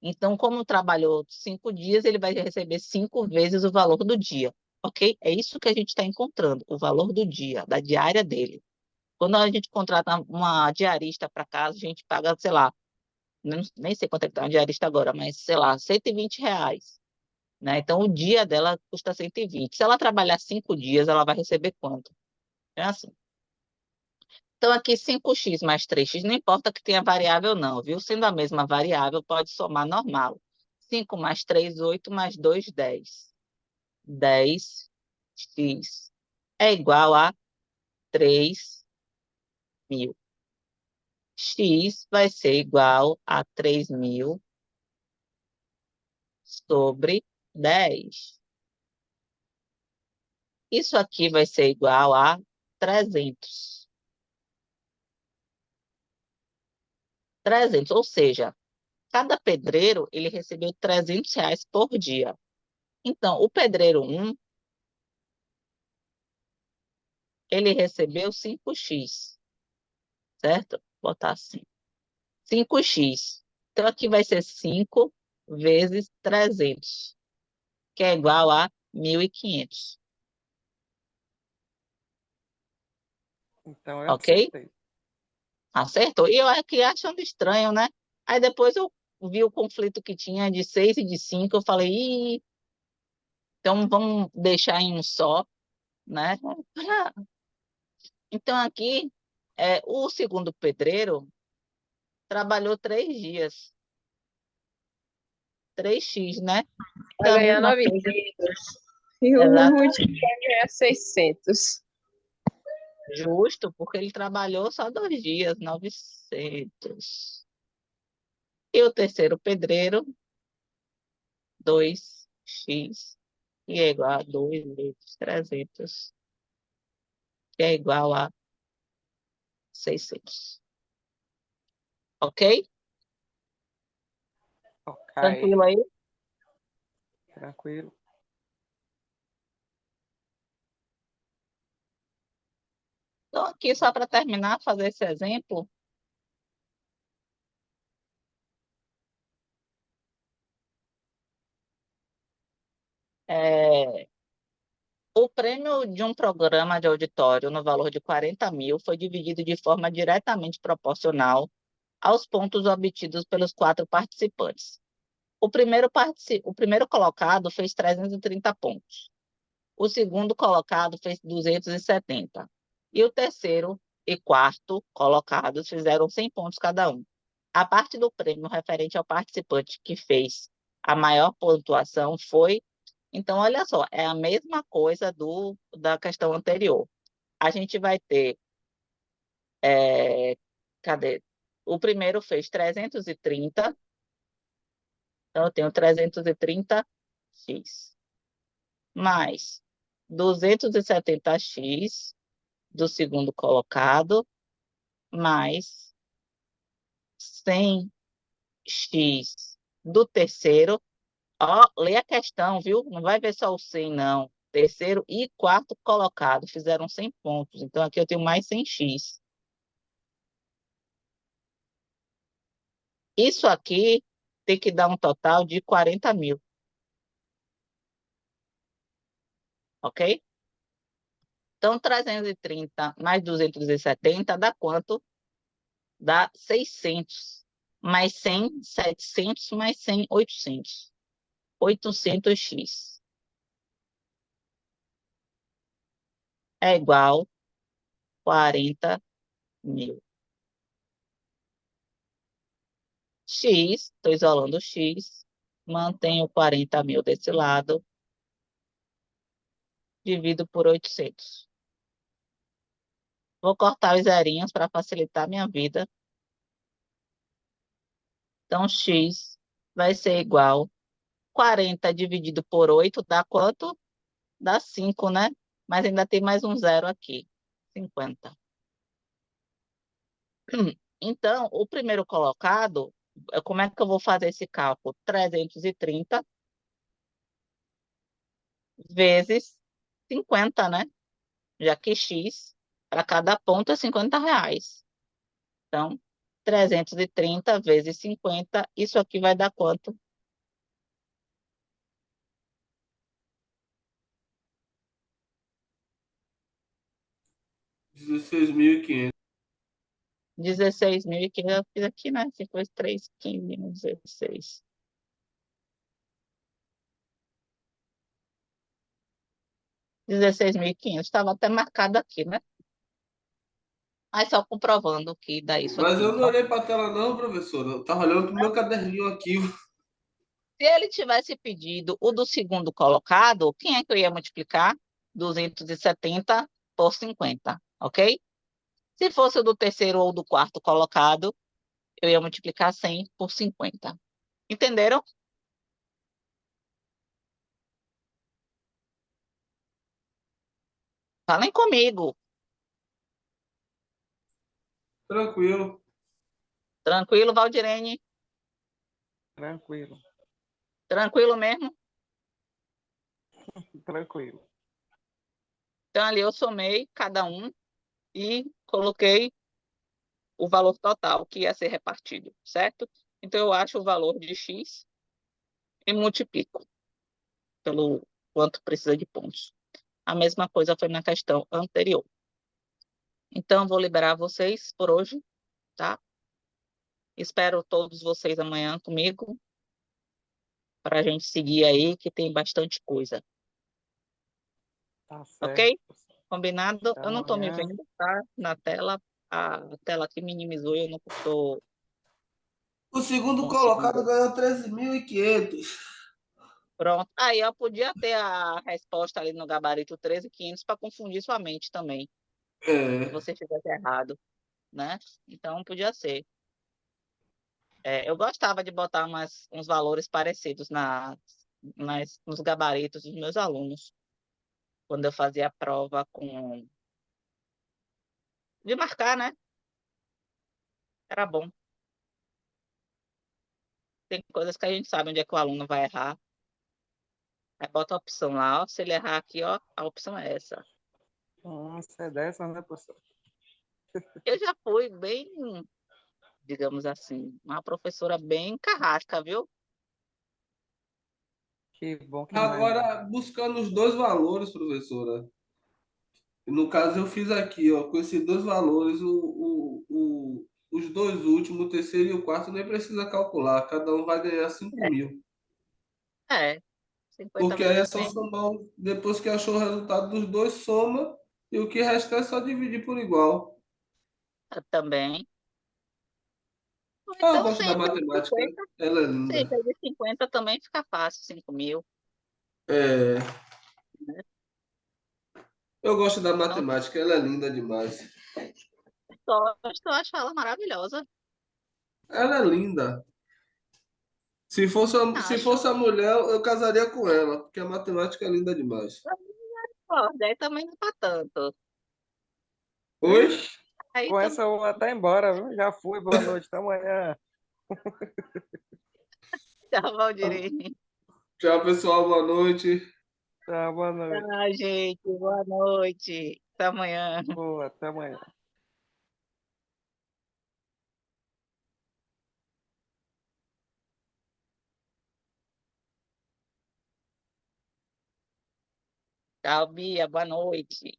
Então, como trabalhou 5 dias, ele vai receber 5 vezes o valor do dia, ok? É isso que a gente está encontrando, o valor do dia, da diária dele. Quando a gente contrata uma diarista para casa, a gente paga, sei lá, nem sei quanto é que tá uma diarista agora, mas sei lá, R$ 120, né? Então, o dia dela custa 120. Se ela trabalhar 5 dias, ela vai receber quanto? É assim. Então, aqui 5x mais 3x, não importa que tenha variável não, viu? Sendo a mesma variável, pode somar normal. 5 mais 3, 8, mais 2, 10. 10x é igual a 3.000. X vai ser igual a 3.000 sobre 10. Isso aqui vai ser igual a 300. 300, ou seja, cada pedreiro ele recebeu R$ 300 por dia. Então, o pedreiro 1, ele recebeu 5x, certo? Vou botar assim. 5x. Então, aqui vai ser 5 vezes 300, que é igual a 1.500. Então eu Ok? acertei. Acertou. E eu aqui achando estranho, né? Aí depois eu vi o conflito que tinha de 6 e de 5. Eu falei, ih, então vamos deixar em um só, né? Então aqui, o segundo pedreiro trabalhou 3 dias. 3x, né? Vai Então a ganhar mesma coisa. 900. E o último Exatamente. vai ganhar 600. Justo, porque ele trabalhou só 2 dias, 900. E o terceiro pedreiro, 2x, que é igual a 2 vezes 300, que é igual a 600. Ok? Ok, Tranquilo aí? tranquilo. Então, aqui só para terminar, fazer esse exemplo, é, o prêmio de um programa de auditório no valor de 40.000 foi dividido de forma diretamente proporcional aos pontos obtidos pelos 4 participantes. O primeiro colocado fez 330 pontos. O segundo colocado fez 270. E o terceiro e quarto colocados fizeram 100 pontos cada um. A parte do prêmio referente ao participante que fez a maior pontuação foi. Então, olha só, é a mesma coisa da questão anterior. A gente vai ter. Cadê? O primeiro fez 330, então eu tenho 330x, mais 270x do segundo colocado, mais 100x do terceiro. Ó, lê a questão, viu? Não vai ver só o 100, não. Terceiro e quarto colocado fizeram 100 pontos. Então, aqui eu tenho mais 100x. Isso aqui tem que dar um total de 40.000, ok? Então, 330 mais 270 dá quanto? Dá 600. Mais 100, 700, mais 100, 800. 800x é igual a 40.000. X, estou isolando o x, mantenho 40.000 desse lado, divido por 800. Vou cortar os zerinhos para facilitar a minha vida. Então, x vai ser igual 40 dividido por 8 dá quanto? Dá 5, né? Mas ainda tem mais um zero aqui. 50. Então, o primeiro colocado, como é que eu vou fazer esse cálculo? 330 vezes 50, né? Já que X, para cada ponto, é R$ 50. Então, 330 vezes 50, isso aqui vai dar quanto? 16.500. 16.500, eu fiz aqui, né? 53, 15, 16. 16.500, estava até marcado aqui, né? Mas só comprovando que dá isso Mas aqui. eu não olhei para a tela, não, professora. Eu tava olhando pro meu caderninho aqui. Se ele tivesse pedido o do segundo colocado, quem é que eu ia multiplicar? 270 por 50, ok? Se fosse o do terceiro ou do quarto colocado, eu ia multiplicar 100 por 50. Entenderam? Falem comigo. Tranquilo. Tranquilo, Valdirene? Tranquilo, Tranquilo mesmo? tranquilo. Então, ali eu somei cada um e coloquei o valor total que ia ser repartido, certo? Então, eu acho o valor de X e multiplico pelo quanto precisa de pontos. A mesma coisa foi na questão anterior. Então, vou liberar vocês por hoje, tá? Espero todos vocês amanhã comigo, para a gente seguir aí, que tem bastante coisa. Tá certo. Ok? Combinado? Até Eu não estou me amanhã. vendo, tá? Na tela. A tela aqui minimizou e eu não estou O segundo colocado conseguindo. ganhou 13.500. Pronto. Aí eu podia ter a resposta ali no gabarito 13.500 para confundir sua mente também, se É. você fizesse errado, né? Então, podia ser. Eu gostava de botar uns valores parecidos nos gabaritos dos meus alunos, quando eu fazia a prova de marcar, né? Era bom. Tem coisas que a gente sabe onde é que o aluno vai errar. Aí bota a opção lá, ó. Se ele errar aqui, ó, a opção é essa. Você é dessa, né, professor? Eu já fui bem, digamos assim, uma professora bem carrasca, viu? Que bom que não é, não. Agora, buscando os dois valores, professora. No caso, eu fiz aqui, ó, com esses dois valores, os dois últimos, o terceiro e o quarto, nem precisa calcular. Cada um vai ganhar 5.000. É, 50 Porque aí é vezes só mesmo. somar, depois que achou o resultado dos dois, soma, e o que resta é só dividir por igual. Também. Ah, eu Então, gosto da 100 vezes matemática, 50, ela é 100 linda. vezes 50 também fica fácil, 5.000, É, né? eu gosto da Então, matemática, ela é linda demais. eu acho ela maravilhosa. Ela é linda. Se fosse Acho. a mulher, eu casaria com ela, porque a matemática é linda demais. Concordo, aí também não tá tanto. Oi? Ixi, Aí com essa também. eu vou até embora, viu? Já fui, boa noite, até amanhã. Tchau, Valdirene. Tchau, pessoal, boa noite. Tchau, boa noite. Tchau, gente. Boa noite. Até amanhã. Boa, até amanhã. Tchau, Bia. Boa noite.